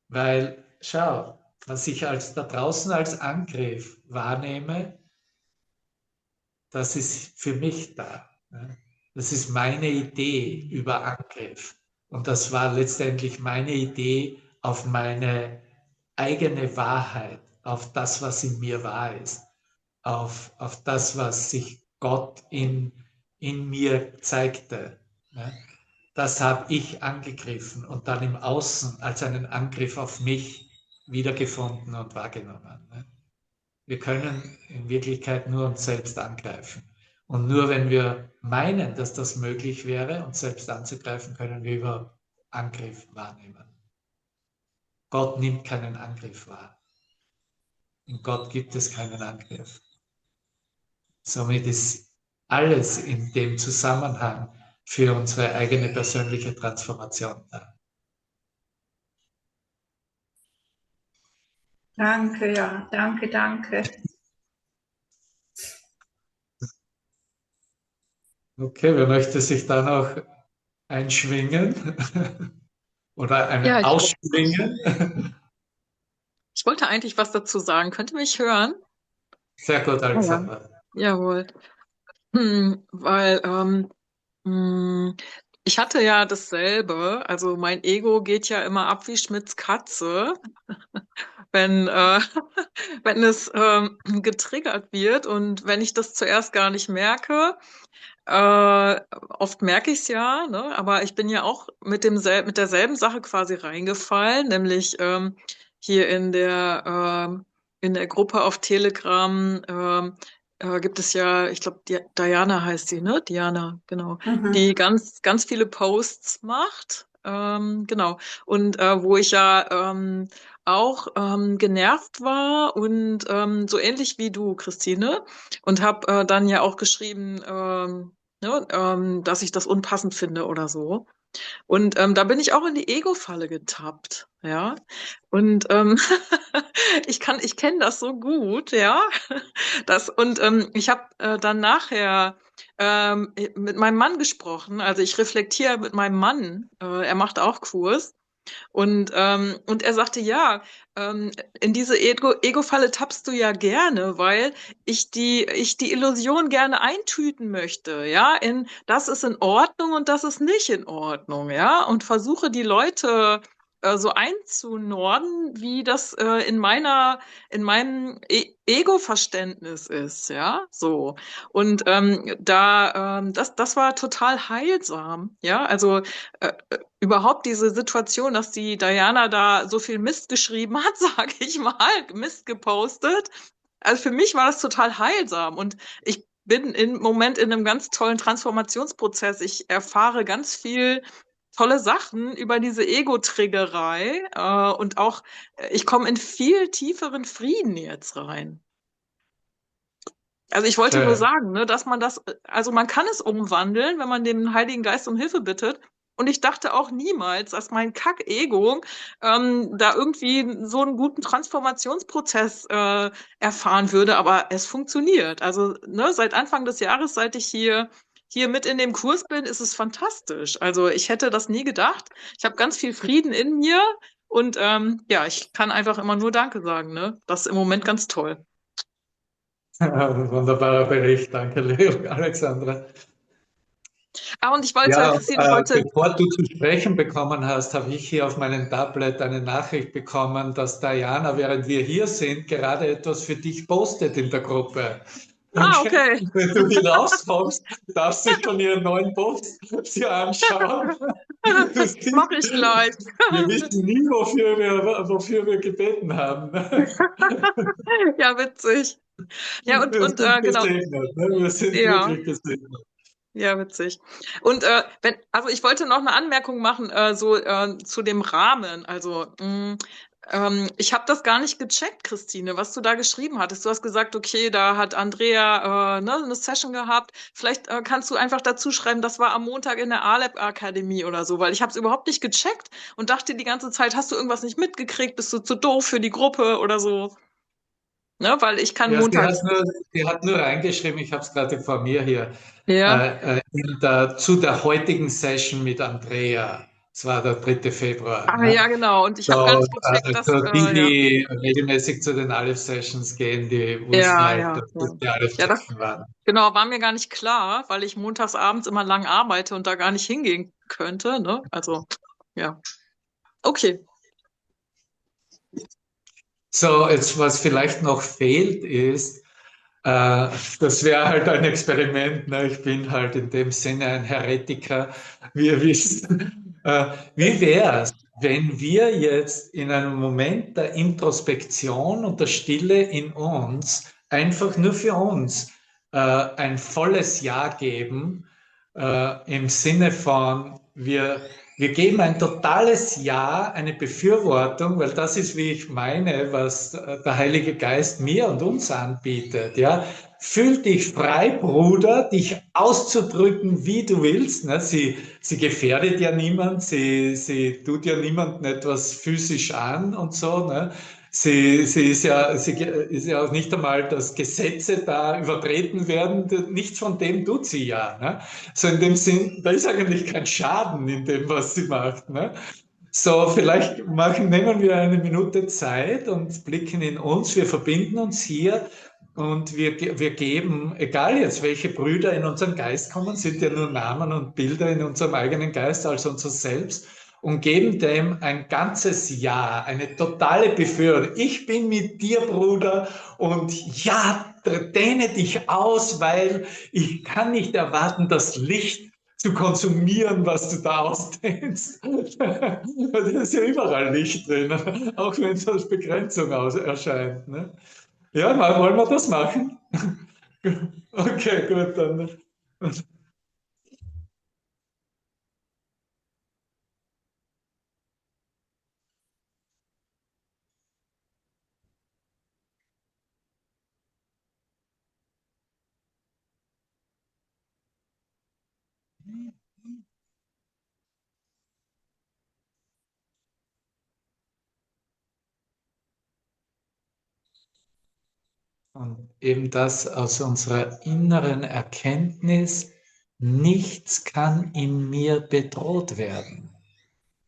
Weil, schau, was ich da draußen als Angriff wahrnehme, das ist für mich da. Ne? Das ist meine Idee über Angriff. Und das war letztendlich meine Idee auf meine eigene Wahrheit, auf das, was in mir wahr ist, auf das, was sich Gott in mir zeigte. Ne? Das habe ich angegriffen und dann im Außen als einen Angriff auf mich wiedergefunden und wahrgenommen. Ne? Wir können in Wirklichkeit nur uns selbst angreifen. Und nur wenn wir meinen, dass das möglich wäre, uns selbst anzugreifen, können wir über Angriff wahrnehmen. Gott nimmt keinen Angriff wahr. In Gott gibt es keinen Angriff. Somit ist alles in dem Zusammenhang für unsere eigene persönliche Transformation da. Danke, ja. Danke, danke. Okay, wer möchte sich da noch einschwingen oder Ja, ausschwingen? Ich wollte eigentlich was dazu sagen. Könnt ihr mich hören? Sehr gut, Ah ja. Alexander. Jawohl. Weil hm, ich hatte ja dasselbe. Also mein Ego geht ja immer ab wie Schmitz Katze, wenn, wenn es getriggert wird und wenn ich das zuerst gar nicht merke. Oft merke ich es ja, ne? Aber ich bin ja auch mit derselben Sache quasi reingefallen, nämlich hier in der Gruppe auf Telegram gibt es ja, ich glaube, Diana heißt sie, ne? Diana, genau, Mhm. die ganz viele Posts macht. Genau. Und wo ich ja auch genervt war und so ähnlich wie du, Christine, und habe dann ja auch geschrieben, ne, dass ich das unpassend finde oder so. Und da bin ich auch in die Ego-Falle getappt, ja. Und ich kenne das so gut, ja. Und ich habe dann nachher mit meinem Mann gesprochen. Also ich reflektiere mit meinem Mann. Er macht auch Kurs. Und er sagte, ja, in diese Ego-Falle tappst du ja gerne, weil ich die Illusion gerne eintüten möchte, ja, das ist in Ordnung und das ist nicht in Ordnung, ja, und versuche die Leute so einzunorden, wie das in meinem Ego-Verständnis ist, ja, so. Und das war total heilsam, ja, also überhaupt diese Situation, dass die Diana da so viel Mist geschrieben hat, sage ich mal, Mist gepostet. Also für mich war das total heilsam und ich bin im Moment in einem ganz tollen Transformationsprozess. Ich erfahre ganz viel tolle Sachen über diese Ego-Triggerei und auch ich komme in viel tieferen Frieden jetzt rein. Also ich wollte nur Schön. sagen, ne, dass man also man kann es umwandeln, wenn man dem Heiligen Geist um Hilfe bittet. Und ich dachte auch niemals, dass mein Kack-Ego da irgendwie so einen guten Transformationsprozess erfahren würde, aber es funktioniert. Also ne, seit Anfang des Jahres, seit ich hier mit in dem Kurs bin, ist es fantastisch. Also ich hätte das nie gedacht. Ich habe ganz viel Frieden in mir und ja, ich kann einfach immer nur Danke sagen. Ne? Das ist im Moment ganz toll. Wunderbarer Bericht, danke, liebe Alexandra. Ah, und ich wollte, Ja, Christine, ich wollte. bevor du zu sprechen bekommen hast, habe ich hier auf meinem Tablet eine Nachricht bekommen, dass Diana, während wir hier sind, gerade etwas für dich postet in der Gruppe. Ah, Okay. okay. Wenn du hier rauskommst, darfst du schon ihren neuen Post dir anschauen. Du siehst, Mache ich gleich. wir wissen nie, wofür wir gebeten haben. Ja, witzig. Ja, Wir sind genau. gesegnet, ne? Wir sind Ja, wirklich gesegnet. ja, witzig. Und also ich wollte noch eine Anmerkung machen, zu dem Rahmen. Also, ich habe das gar nicht gecheckt, Christine, was du da geschrieben hattest. Du hast gesagt, okay, da hat Andrea ne, eine Session gehabt. Vielleicht kannst du einfach dazu schreiben, das war am Montag in der Aleph Akademie oder so, weil ich habe es überhaupt nicht gecheckt und dachte die ganze Zeit, hast du irgendwas nicht mitgekriegt? Bist du zu doof für die Gruppe oder so? Ne, weil ich kann Ja, montags. sie hat nur reingeschrieben, ich habe es gerade vor mir hier, Ja. zu der heutigen Session mit Andrea. Es war der 3. Februar. Ah, Ne? ja, genau. Und ich habe gar So, nicht gecheckt, dass, die, ja. die regelmäßig zu den Aleph-Sessions gehen, die wussten Ja, halt, ja, dass ja. das die Ja, das, Aleph-Session waren. genau, war mir gar nicht klar, weil ich montags abends immer lang arbeite und da gar nicht hingehen könnte, ne? Also, ja. Okay. So, jetzt, was vielleicht noch fehlt, ist, das wäre halt ein Experiment. Ne? Ich bin halt in dem Sinne ein Heretiker, wie ihr wisst. Wie wäre es, wenn wir jetzt in einem Moment der Introspektion und der Stille in uns einfach nur für uns ein volles Ja geben, im Sinne von, wir geben ein totales Ja, eine Befürwortung, weil das ist, wie ich meine, was der Heilige Geist mir und uns anbietet. Ja, fühl dich frei, Bruder, dich auszudrücken, wie du willst. Ne? Sie gefährdet ja niemand, sie tut ja niemandem etwas physisch an und so. Ne? Sie ist ja auch nicht einmal, dass Gesetze da übertreten werden. Nichts von dem tut sie ja. Ne? So in dem Sinn, da ist eigentlich kein Schaden in dem, was sie macht. Ne? So, vielleicht nehmen wir eine Minute Zeit und blicken in uns. Wir verbinden uns hier und wir geben, egal jetzt welche Brüder in unseren Geist kommen, sind ja nur Namen und Bilder in unserem eigenen Geist, also unser Selbst, und geben dem ein ganzes Ja, eine totale Befürwortung. Ich bin mit dir, Bruder, und ja, dehne dich aus, weil ich kann nicht erwarten, das Licht zu konsumieren, was du da ausdehnst. Da ist ja überall Licht drin, auch wenn es als Begrenzung erscheint. Ne? Ja, wollen wir das machen? Okay, gut, dann. Und eben das aus unserer inneren Erkenntnis, nichts kann in mir bedroht werden.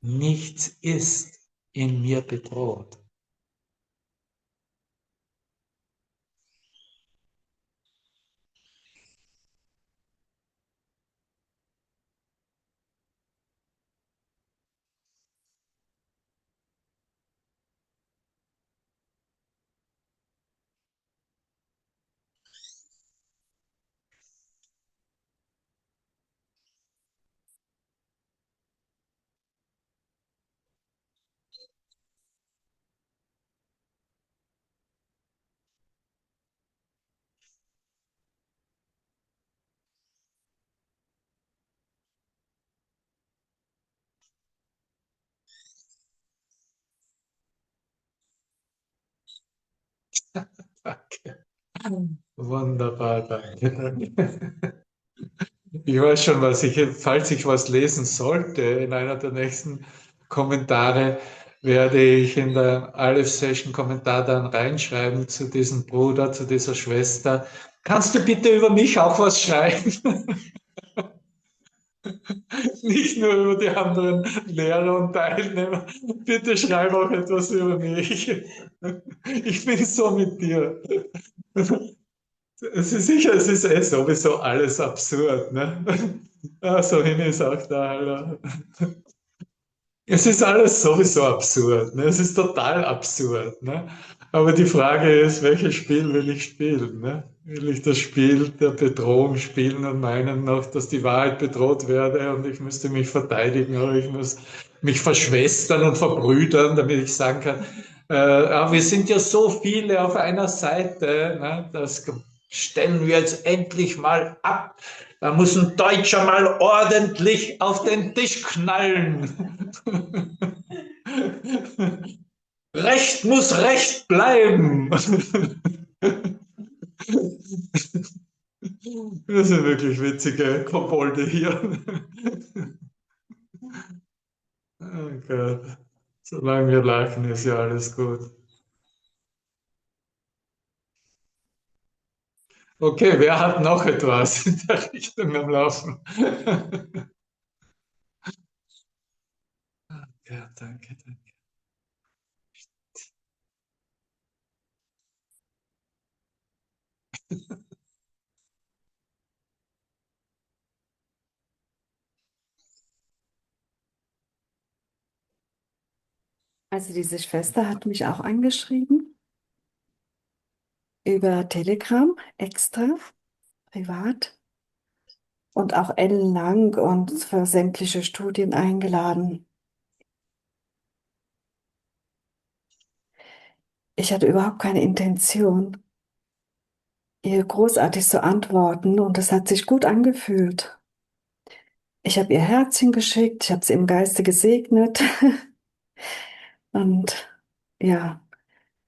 Nichts ist in mir bedroht. Danke. Wunderbar, danke, danke. Ich weiß schon, falls ich was lesen sollte, in einer der nächsten Kommentare werde ich in der Aleph-Session-Kommentar dann reinschreiben zu diesem Bruder, zu dieser Schwester. Kannst du bitte über mich auch was schreiben? Nicht nur über die anderen Lehrer und Teilnehmer. Bitte schreib auch etwas über mich. Ich bin so mit dir. Es ist sicher, es ist sowieso alles absurd. Ne? Ah, so hin ist auch da. Alter. Es ist alles sowieso absurd. Ne? Es ist total absurd. Ne? Aber die Frage ist, welches Spiel will ich spielen? Ne? Will ich das Spiel der Bedrohung spielen und meinen noch, dass die Wahrheit bedroht werde und ich müsste mich verteidigen, oder ich muss mich verschwestern und verbrüdern, damit ich sagen kann, aber wir sind ja so viele auf einer Seite, ne? Das stellen wir jetzt endlich mal ab. Da muss ein Deutscher mal ordentlich auf den Tisch knallen. Recht muss Recht bleiben. Das sind wirklich witzige Kobolde hier. Oh Gott. Solange wir lachen, ist ja alles gut. Okay, wer hat noch etwas in der Richtung am Laufen? Ja, danke, danke. Also diese Schwester hat mich auch angeschrieben über Telegram extra, privat und auch ellenlang und für sämtliche Studien eingeladen. Ich hatte überhaupt keine Intention, ihr großartig zu antworten und es hat sich gut angefühlt. Ich habe ihr Herzchen geschickt, ich habe sie im Geiste gesegnet und ja,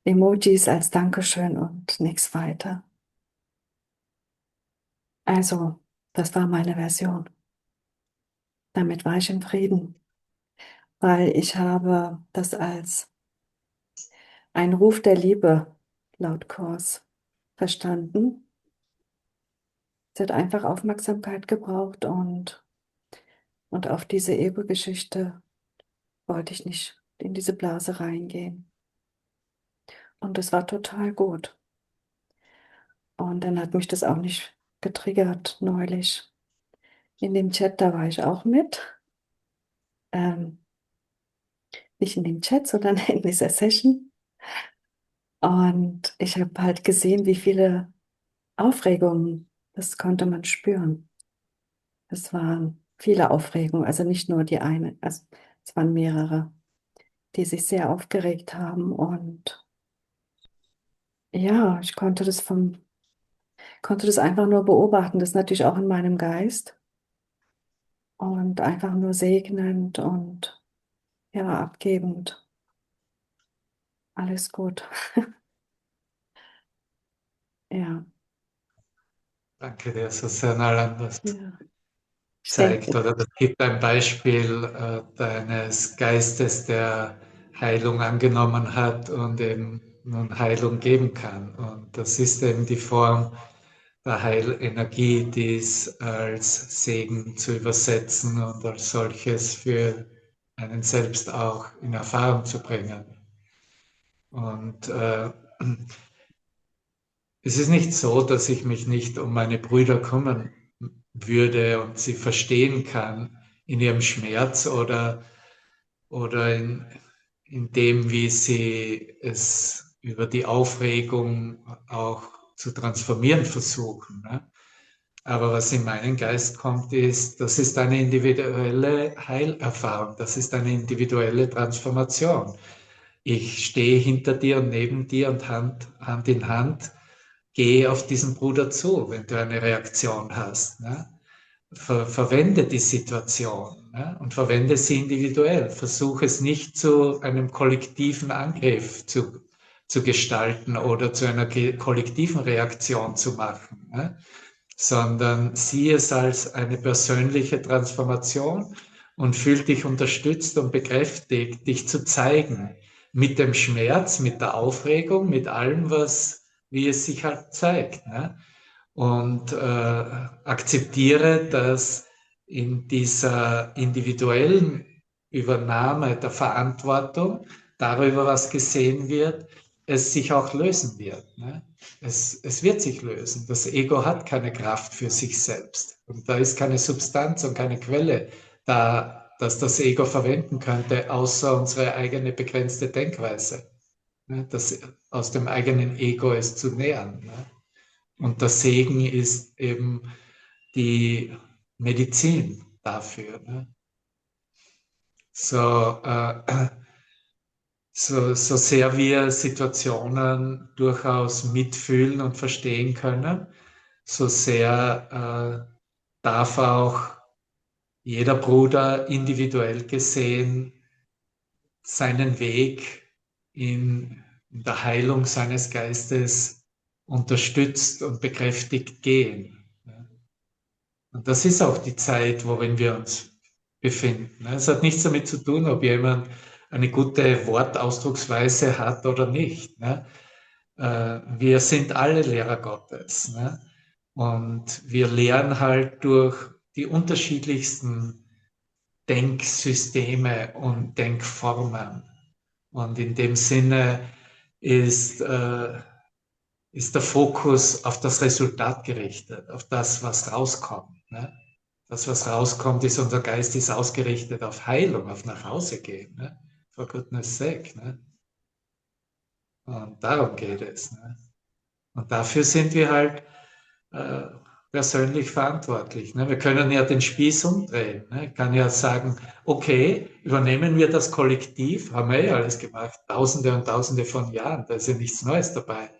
Emojis als Dankeschön und nichts weiter. Also, das war meine Version. Damit war ich im Frieden, weil ich habe das als ein Ruf der Liebe laut Kurs verstanden. Sie hat einfach Aufmerksamkeit gebraucht und auf diese Ego-Geschichte wollte ich nicht in diese Blase reingehen. Und das war total gut. Und dann hat mich das auch nicht getriggert neulich. In dem Chat, da war ich auch mit. Ähm, nicht in dem Chat, sondern in dieser Session. Und ich habe halt gesehen, wie viele Aufregungen, das konnte man spüren. Es waren viele Aufregungen, also nicht nur die eine, also es waren mehrere, die sich sehr aufgeregt haben. Und ja, ich konnte das einfach nur beobachten, das natürlich auch in meinem Geist und einfach nur segnend und ja, abgebend. Alles gut. Ja, Danke dir, Susanna, das ja. Ich zeigt, denke, oder das gibt ein Beispiel deines Geistes, der Heilung angenommen hat und eben nun Heilung geben kann. Und das ist eben die Form der Heilenergie, dies als Segen zu übersetzen und als solches für einen selbst auch in Erfahrung zu bringen. Und es ist nicht so, dass ich mich nicht um meine Brüder kümmern würde und sie verstehen kann in ihrem Schmerz oder in dem, wie sie es über die Aufregung auch zu transformieren versuchen. Ne? Aber was in meinen Geist kommt, ist, das ist eine individuelle Heilerfahrung, das ist eine individuelle Transformation. Ich stehe hinter dir und neben dir und Hand in Hand gehe auf diesen Bruder zu, wenn du eine Reaktion hast. Ne? Verwende die Situation, ne? Und verwende sie individuell. Versuche es nicht zu einem kollektiven Angriff zu gestalten oder zu einer kollektiven Reaktion zu machen, ne? Sondern sieh es als eine persönliche Transformation und fühl dich unterstützt und bekräftigt, dich zu zeigen mit dem Schmerz, mit der Aufregung, mit allem, wie es sich halt zeigt. Ne? Und akzeptiere, dass in dieser individuellen Übernahme der Verantwortung darüber, was gesehen wird, es sich auch lösen wird. Ne? Es wird sich lösen. Das Ego hat keine Kraft für sich selbst. Und da ist keine Substanz und keine Quelle da, dass das Ego verwenden könnte, außer unsere eigene begrenzte Denkweise. Ne? Das aus dem eigenen Ego es zu nähern. Ne? Und der Segen ist eben die Medizin dafür. Ne? So, so sehr wir Situationen durchaus mitfühlen und verstehen können, so sehr darf auch jeder Bruder individuell gesehen seinen Weg in der Heilung seines Geistes unterstützt und bekräftigt gehen. Und das ist auch die Zeit, worin wir uns befinden. Es hat nichts damit zu tun, ob jemand eine gute Wortausdrucksweise hat oder nicht. Wir sind alle Lehrer Gottes. Und wir lernen halt durch die unterschiedlichsten Denksysteme und Denkformen. Und in dem Sinne ist, ist der Fokus auf das Resultat gerichtet, auf das, was rauskommt. Ne? Das, was rauskommt, ist, unser Geist ist ausgerichtet auf Heilung, auf nach Hause gehen. Ne? For goodness sake. Ne? Und darum geht es. Ne? Und dafür sind wir halt äh, persönlich verantwortlich. Ne? Wir können ja den Spieß umdrehen. Ne? Ich kann ja sagen, okay, übernehmen wir das Kollektiv, haben wir ja alles gemacht, Tausende und Tausende von Jahren, da ist ja nichts Neues dabei.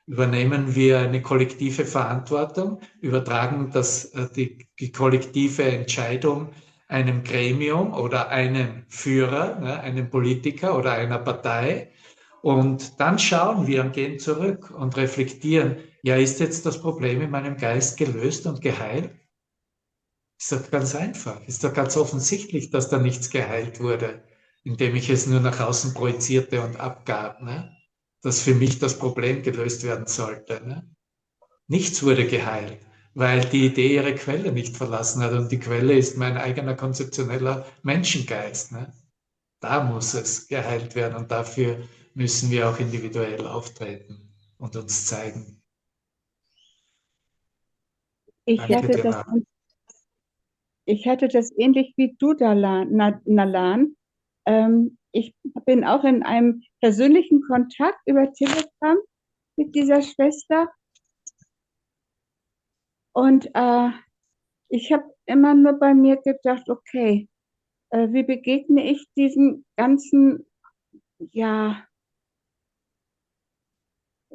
Übernehmen wir eine kollektive Verantwortung, übertragen die kollektive Entscheidung einem Gremium oder einem Führer, ne, einem Politiker oder einer Partei. Und dann schauen wir und gehen zurück und reflektieren, ja, ist jetzt das Problem in meinem Geist gelöst und geheilt? Ist doch ganz einfach, ist doch ganz offensichtlich, dass da nichts geheilt wurde, indem ich es nur nach außen projizierte und abgab, ne? Dass für mich das Problem gelöst werden sollte. Ne? Nichts wurde geheilt, weil die Idee ihre Quelle nicht verlassen hat und die Quelle ist mein eigener konzeptioneller Menschengeist. Ne? Da muss es geheilt werden und dafür müssen wir auch individuell auftreten und uns zeigen. Ich Danke hatte dir, das, Nalan. ich hatte das ähnlich wie du, Nalan. Ich bin auch in einem persönlichen Kontakt über Telegram mit dieser Schwester und ich habe immer nur bei mir gedacht, okay, wie begegne ich diesem ganzen, ja,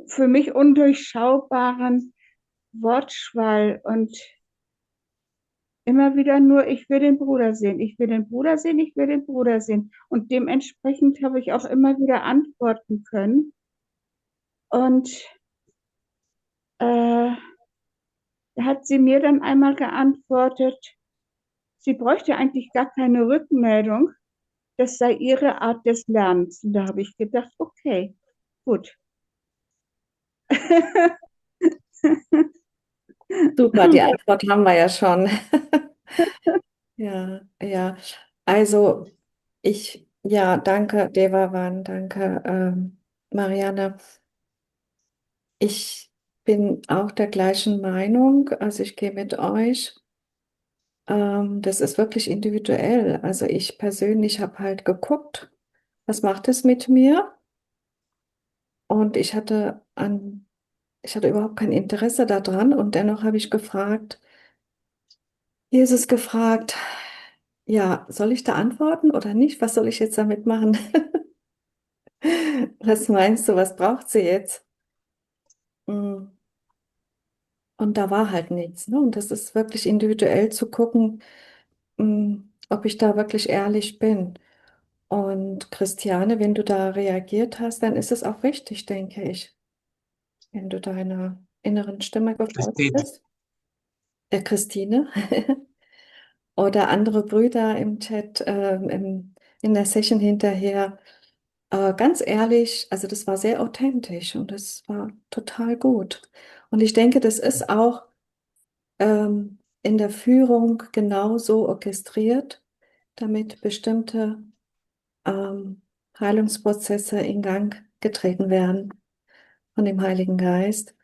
für mich undurchschaubaren Wortschwall und immer wieder nur, ich will den Bruder sehen, ich will den Bruder sehen, ich will den Bruder sehen. Und dementsprechend habe ich auch immer wieder antworten können. Und da hat sie mir dann einmal geantwortet, sie bräuchte eigentlich gar keine Rückmeldung, das sei ihre Art des Lernens. Und da habe ich gedacht, okay, gut. Super, die Antwort haben wir ja schon. Ja, ja. Also ja, danke, Devavan, danke, Marianne. Ich bin auch der gleichen Meinung, also ich gehe mit euch. Das ist wirklich individuell. Also ich persönlich habe halt geguckt, was macht es mit mir? Und ich hatte überhaupt kein Interesse daran und dennoch habe ich Jesus gefragt, ja, soll ich da antworten oder nicht? Was soll ich jetzt damit machen? Was meinst du, was braucht sie jetzt? Mm. Und da war halt nichts, ne? Und das ist wirklich individuell zu gucken, ob ich da wirklich ehrlich bin. Und Christiane, wenn du da reagiert hast, dann ist es auch richtig, denke ich, wenn du deiner inneren Stimme gefolgt Christine, bist. Christine oder andere Brüder im Chat, in der Session hinterher. Ganz ehrlich, also das war sehr authentisch und das war total gut. Und ich denke, das ist auch in der Führung genauso orchestriert, damit bestimmte ähm, Heilungsprozesse in Gang getreten werden von dem Heiligen Geist.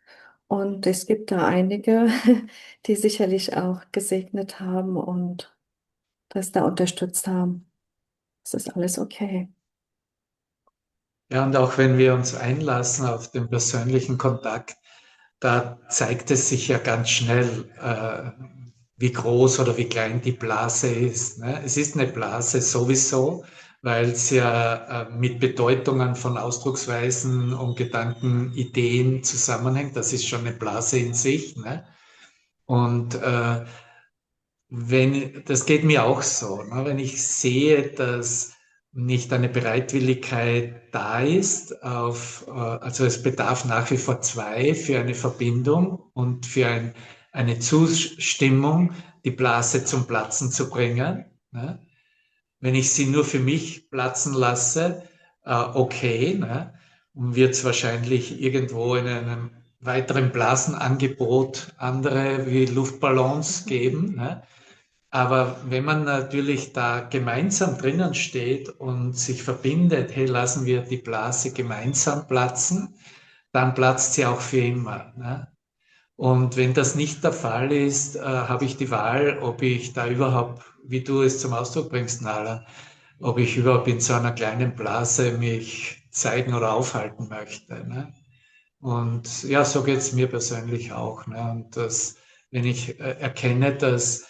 Und es gibt da einige, die sicherlich auch gesegnet haben und das da unterstützt haben. Das ist alles okay. ja, und auch wenn wir uns einlassen auf den persönlichen Kontakt, da zeigt es sich ja ganz schnell, wie groß oder wie klein die Blase ist. Ne? Es ist eine Blase sowieso, weil es ja mit Bedeutungen von Ausdrucksweisen und Gedanken, Ideen zusammenhängt. Das ist schon eine Blase in sich. Ne? Und das geht mir auch so, ne? Wenn ich sehe, dass nicht eine Bereitwilligkeit da ist, also es bedarf nach wie vor zwei für eine Verbindung und für eine Zustimmung, die Blase zum Platzen zu bringen. Ne? Wenn ich sie nur für mich platzen lasse, okay, ne? Und wird es wahrscheinlich irgendwo in einem weiteren Blasenangebot andere wie Luftballons geben. Ne? Aber wenn man natürlich da gemeinsam drinnen steht und sich verbindet, hey, lassen wir die Blase gemeinsam platzen, dann platzt sie auch für immer. Ne? Und wenn das nicht der Fall ist, habe ich die Wahl, ob ich da überhaupt, wie du es zum Ausdruck bringst, Nala, ob ich überhaupt in so einer kleinen Blase mich zeigen oder aufhalten möchte. Ne? Und ja, so geht es mir persönlich auch. Ne? Und wenn ich erkenne, dass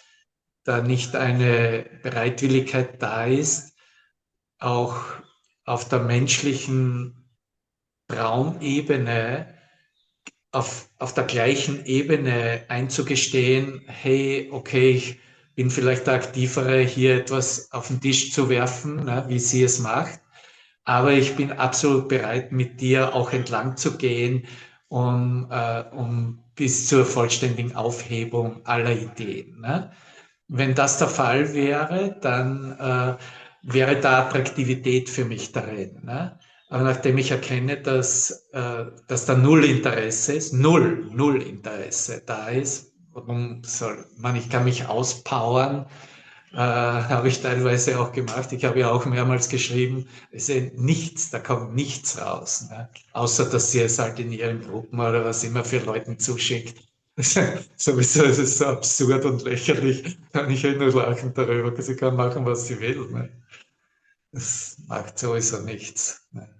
da nicht eine Bereitwilligkeit da ist, auch auf der menschlichen Traumebene, auf der gleichen Ebene einzugestehen, hey, okay, ich bin vielleicht der Aktivere, hier etwas auf den Tisch zu werfen, ne, wie sie es macht, aber ich bin absolut bereit, mit dir auch entlang zu gehen, um bis zur vollständigen Aufhebung aller Ideen. Ne? Wenn das der Fall wäre, dann wäre da Attraktivität für mich darin. Ne? Aber nachdem ich erkenne, dass da null Interesse ist, null Interesse da ist, warum soll man, ich kann mich auspowern, habe ich teilweise auch gemacht. Ich habe ja auch mehrmals geschrieben, es ist nichts, da kommt nichts raus. Ne? Außer, dass sie es halt in ihren Gruppen oder was immer für Leuten zuschickt. Sowieso ist es so absurd und lächerlich, kann ich nur lachen darüber. Sie kann machen, was sie will. Ne? Das macht sowieso nichts. Ne?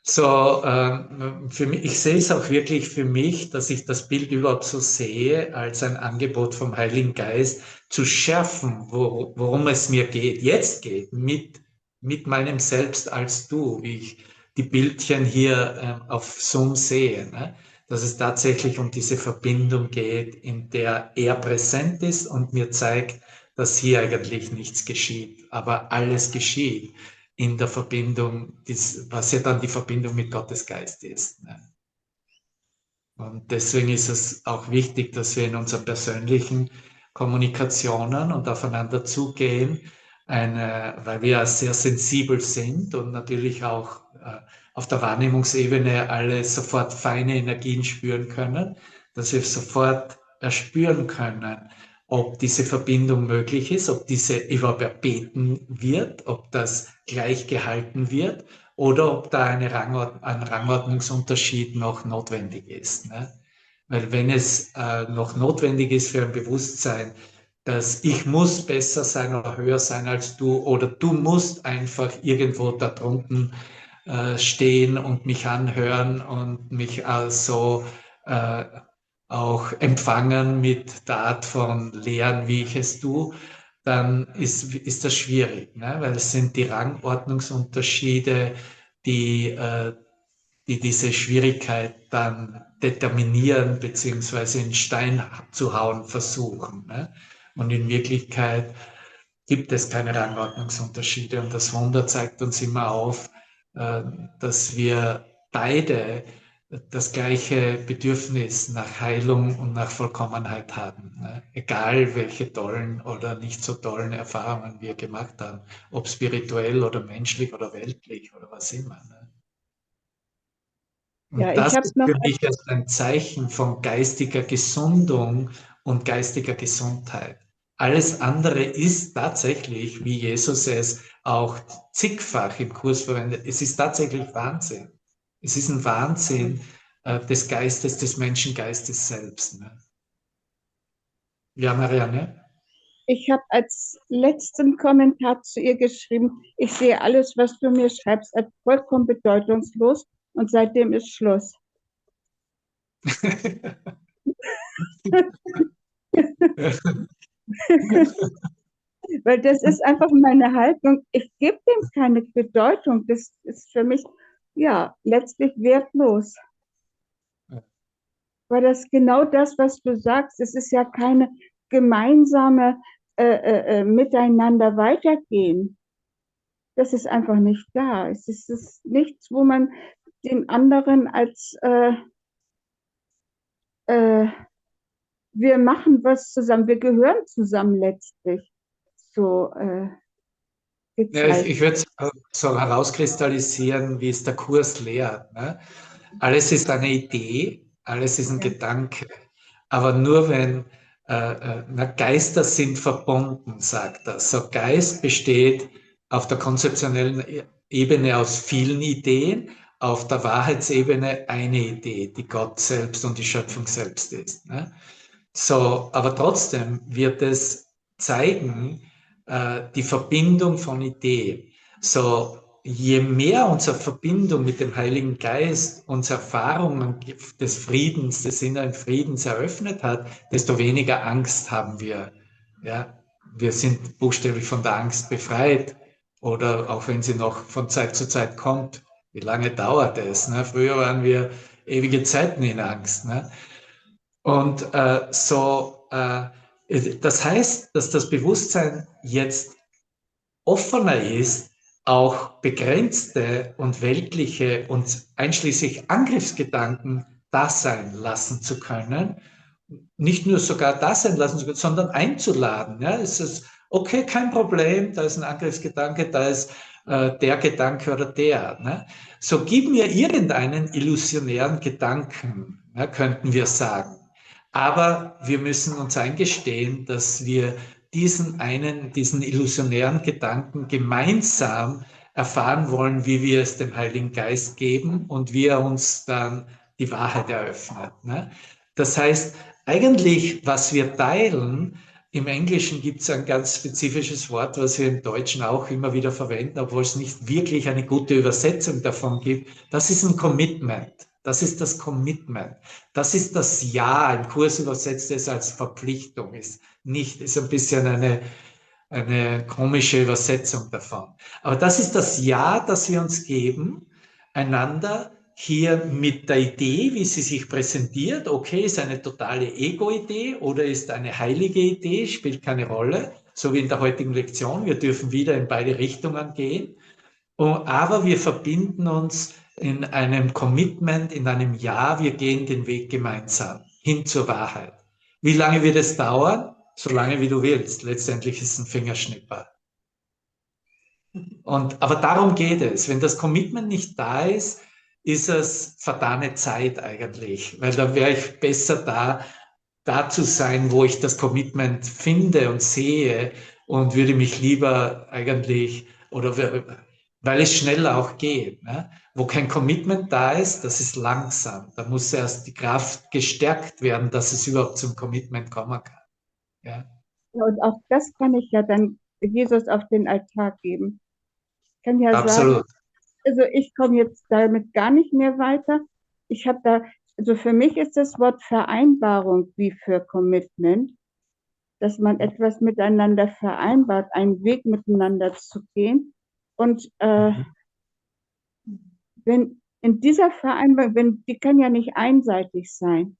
So, für mich, ich sehe es auch wirklich für mich, dass ich das Bild überhaupt so sehe, als ein Angebot vom Heiligen Geist zu schärfen, worum es mir geht, jetzt geht, mit meinem Selbst als du, wie ich die Bildchen hier auf Zoom sehe, ne? Dass es tatsächlich um diese Verbindung geht, in der er präsent ist und mir zeigt, dass hier eigentlich nichts geschieht, aber alles geschieht in der Verbindung, was ja dann die Verbindung mit Gottes Geist ist. Ne? Und deswegen ist es auch wichtig, dass wir in unseren persönlichen Kommunikationen und aufeinander zugehen, weil wir ja sehr sensibel sind und natürlich auch auf der Wahrnehmungsebene alle sofort feine Energien spüren können, dass wir sofort erspüren können, ob diese Verbindung möglich ist, ob diese überhaupt erbeten wird, ob das gleich gehalten wird oder ob da ein Rangordnungsunterschied noch notwendig ist. Ne? Weil wenn es noch notwendig ist für ein Bewusstsein, dass ich muss besser sein oder höher sein als du oder du musst einfach irgendwo da drunten stehen und mich anhören und mich also auch empfangen mit der Art von Lehren, wie ich es tue, dann ist das schwierig, ne? Weil es sind die Rangordnungsunterschiede, die diese Schwierigkeit dann determinieren beziehungsweise in Stein zu hauen versuchen. Ne? Und in Wirklichkeit gibt es keine Rangordnungsunterschiede. Und das Wunder zeigt uns immer auf, dass wir beide das gleiche Bedürfnis nach Heilung und nach Vollkommenheit haben. Ne? Egal, welche tollen oder nicht so tollen Erfahrungen wir gemacht haben, ob spirituell oder menschlich oder weltlich oder was immer. Ne? Ja, Und ich das habe ist noch, für mich erst ein Zeichen von geistiger Gesundung und geistiger Gesundheit. Alles andere ist tatsächlich, wie Jesus es auch zigfach im Kurs verwendet, es ist tatsächlich Wahnsinn. Es ist ein Wahnsinn des Geistes, des Menschengeistes selbst. Ne? Ja, Marianne? ich habe als letzten Kommentar zu ihr geschrieben, ich sehe alles, was du mir schreibst, als vollkommen bedeutungslos und seitdem ist Schluss. Weil das ist einfach meine Haltung. Ich gebe dem keine Bedeutung. Das ist für mich, ja, letztlich wertlos. Weil das genau das, was du sagst, es ist ja keine gemeinsame Miteinander weitergehen. Das ist einfach nicht da. Es ist nichts, wo man den anderen als wir machen was zusammen, wir gehören zusammen letztlich so Ja, gezeigt. ich würde es so herauskristallisieren, wie es der Kurs lehrt. Ne? Alles ist eine Idee, alles ist ein Ja. Gedanke. Aber nur wenn Geister sind verbunden, sagt er. So Geist besteht auf der konzeptionellen Ebene aus vielen Ideen, auf der Wahrheitsebene eine Idee, die Gott selbst und die Schöpfung selbst ist. Ne? So, aber trotzdem wird es zeigen, die Verbindung von Ideen. So, je mehr unsere Verbindung mit dem Heiligen Geist uns Erfahrungen des Friedens, des inneren Friedens eröffnet hat, desto weniger Angst haben wir. Ja, wir sind buchstäblich von der Angst befreit. Oder auch wenn sie noch von Zeit zu Zeit kommt. Wie lange dauert es? Ne? Früher waren wir ewige Zeiten in Angst. Ne? Und das heißt, dass das Bewusstsein jetzt offener ist, auch begrenzte und weltliche und einschließlich Angriffsgedanken da sein lassen zu können. Nicht nur sogar da sein lassen zu können, sondern einzuladen. Ja, es ist okay, kein Problem, da ist ein Angriffsgedanke, da ist der Gedanke oder der. Ne? So gib mir irgendeinen illusionären Gedanken, ja, könnten wir sagen. Aber wir müssen uns eingestehen, dass wir diesen illusionären Gedanken gemeinsam erfahren wollen, wie wir es dem Heiligen Geist geben und wie er uns dann die Wahrheit eröffnet. Ne? Das heißt, eigentlich, was wir teilen, im Englischen gibt es ein ganz spezifisches Wort, was wir im Deutschen auch immer wieder verwenden, obwohl es nicht wirklich eine gute Übersetzung davon gibt. Das ist ein Commitment. Das ist das Commitment. Das ist das Ja. Im Kurs übersetzt es als Verpflichtung. Ist ein bisschen eine komische Übersetzung davon. Aber das ist das Ja, das wir uns geben, einander hier mit der Idee, wie sie sich präsentiert. Okay, ist eine totale Ego-Idee oder ist eine heilige Idee, spielt keine Rolle. So wie in der heutigen Lektion. Wir dürfen wieder in beide Richtungen gehen. Aber wir verbinden uns in einem Commitment, in einem Ja, wir gehen den Weg gemeinsam hin zur Wahrheit. Wie lange wird es dauern? So lange wie du willst. Letztendlich ist es ein Fingerschnipper. Aber darum geht es. Wenn das Commitment nicht da ist, ist es vertane Zeit eigentlich, weil dann wäre ich besser da zu sein, wo ich das Commitment finde und sehe und würde mich lieber eigentlich, oder weil es schneller auch geht. Ne? Wo kein Commitment da ist, das ist langsam. Da muss erst die Kraft gestärkt werden, dass es überhaupt zum Commitment kommen kann. Ja? Ja, und auch das kann ich ja dann Jesus auf den Altar geben. Ich kann ja sagen, Absolut. also ich komme jetzt damit gar nicht mehr weiter. Ich habe da, also für mich ist das Wort Vereinbarung wie für Commitment, dass man etwas miteinander vereinbart, einen Weg miteinander zu gehen. Und wenn in dieser Vereinbarung, die kann ja nicht einseitig sein.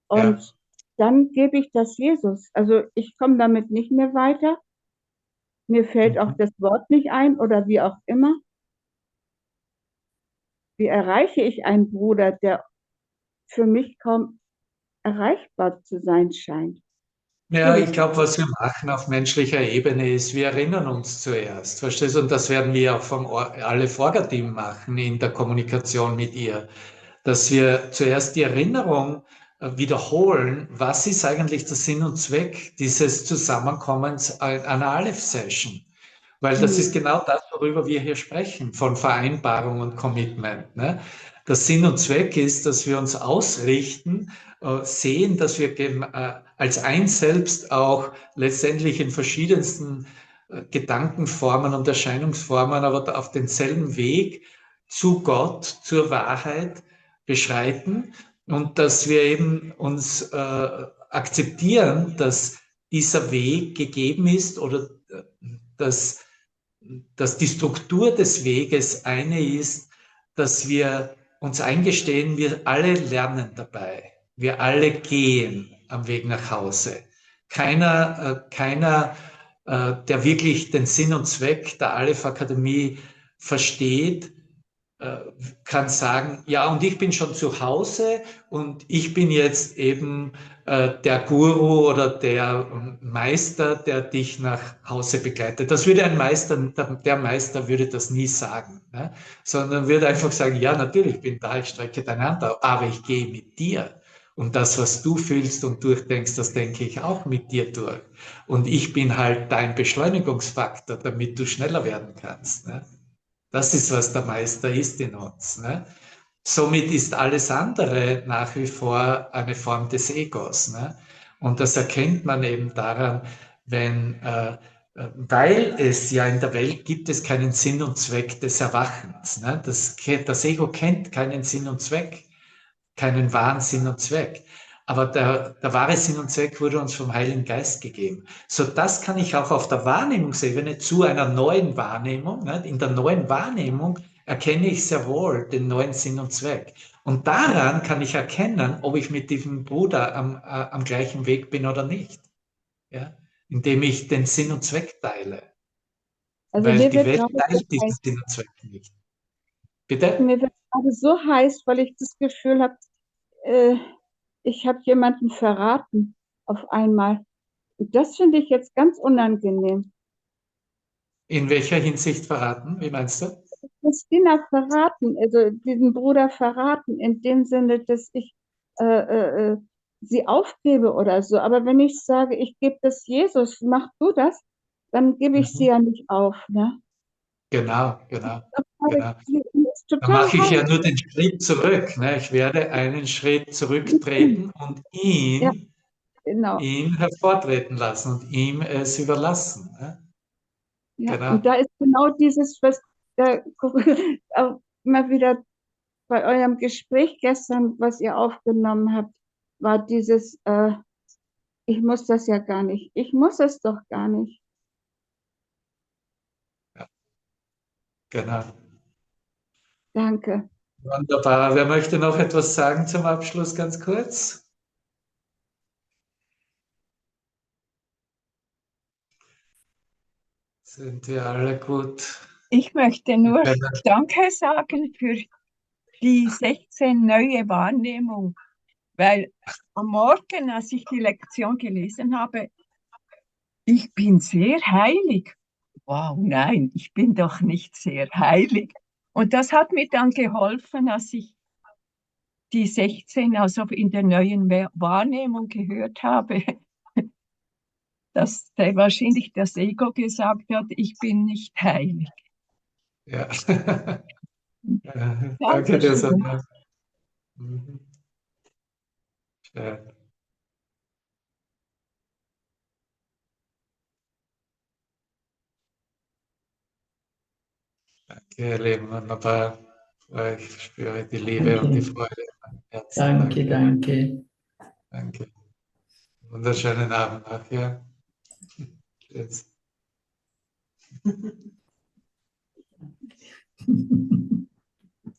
Und Ja. dann gebe ich das Jesus. Also ich komme damit nicht mehr weiter. Mir fällt auch das Wort nicht ein oder wie auch immer. Wie erreiche ich einen Bruder, der für mich kaum erreichbar zu sein scheint? Ja, ich glaube, was wir machen auf menschlicher Ebene ist, wir erinnern uns zuerst. Verstehst du? Und das werden wir auch vom alle Orga-Team machen in der Kommunikation mit ihr, dass wir zuerst die Erinnerung wiederholen, was ist eigentlich der Sinn und Zweck dieses Zusammenkommens einer Aleph-Session. Weil das ist genau das, worüber wir hier sprechen, von Vereinbarung und Commitment. Ne? Der Sinn und Zweck ist, dass wir uns ausrichten, sehen, dass wir als ein Selbst auch letztendlich in verschiedensten Gedankenformen und Erscheinungsformen, aber auf denselben Weg zu Gott, zur Wahrheit beschreiten und dass wir eben uns akzeptieren, dass dieser Weg gegeben ist oder dass die Struktur des Weges eine ist, dass wir uns eingestehen, wir alle lernen dabei. Wir alle gehen am Weg nach Hause. Keiner, der wirklich den Sinn und Zweck der Aleph Akademie versteht, kann sagen, ja, und ich bin schon zu Hause und ich bin jetzt eben der Guru oder der Meister, der dich nach Hause begleitet. Das würde ein Meister, der Meister würde das nie sagen, ne? Sondern würde einfach sagen, ja, natürlich bin da, ich strecke deine Hand auf, aber ich gehe mit dir. Und das, was du fühlst und durchdenkst, das denke ich auch mit dir durch. Und ich bin halt dein Beschleunigungsfaktor, damit du schneller werden kannst. Ne? Das ist, was der Meister ist in uns. Ne? Somit ist alles andere nach wie vor eine Form des Egos. Ne? Und das erkennt man eben daran, weil es ja in der Welt gibt es keinen Sinn und Zweck des Erwachens. Ne? Das Ego kennt keinen Sinn und Zweck, keinen wahren Sinn und Zweck. Aber der wahre Sinn und Zweck wurde uns vom Heiligen Geist gegeben. So das kann ich auch auf der Wahrnehmungsebene zu einer neuen Wahrnehmung, ne? In der neuen Wahrnehmung erkenne ich sehr wohl den neuen Sinn und Zweck. Und daran kann ich erkennen, ob ich mit diesem Bruder am gleichen Weg bin oder nicht. Ja? Indem ich den Sinn und Zweck teile. Also weil mir die wird Welt gerade teilt so diesen heiß. Sinn und Zweck nicht. Bitte? Mir wird gerade so heiß, weil ich das Gefühl habe, ich habe jemanden verraten auf einmal. Und das finde ich jetzt ganz unangenehm. In welcher Hinsicht verraten? Wie meinst du? Christina verraten, also diesen Bruder verraten, in dem Sinne, dass ich sie aufgebe oder so. Aber wenn ich sage, ich gebe das Jesus, mach du das, dann gebe ich sie Mhm. ja nicht auf. Ne? Genau, genau, Aber genau. sie ist Da total mache ich ja heilig. nur den Schritt zurück. Ne? Ich werde einen Schritt zurücktreten und Ja, ihn, genau. ihn hervortreten lassen und ihm es überlassen. Ne? Ja, Genau. und da ist genau dieses, was da auch immer wieder bei eurem Gespräch gestern, was ihr aufgenommen habt, war dieses, ich muss das ja gar nicht. Ich muss es doch gar nicht. Ja, genau. Danke. Wunderbar. Wer möchte noch etwas sagen zum Abschluss, ganz kurz? Sind wir alle gut? Ich möchte Wir nur können- Danke sagen für die 16 neue Wahrnehmung, weil am Morgen, als ich die Lektion gelesen habe, ich bin sehr heilig. Wow, nein, ich bin doch nicht sehr heilig. Und das hat mir dann geholfen, als ich die 16 also in der neuen Wahrnehmung gehört habe, dass wahrscheinlich das Ego gesagt hat, ich bin nicht heilig. Ja. Ja, danke dir, Dankeschön. Sonja. Mhm. Schön. Danke, ihr Lieben. Wunderbar. Ich spüre die Liebe und die Danke, Freude in meinem Herzen. danke, Danke. danke. Danke. Wunderschönen Abend noch, ja. Tschüss.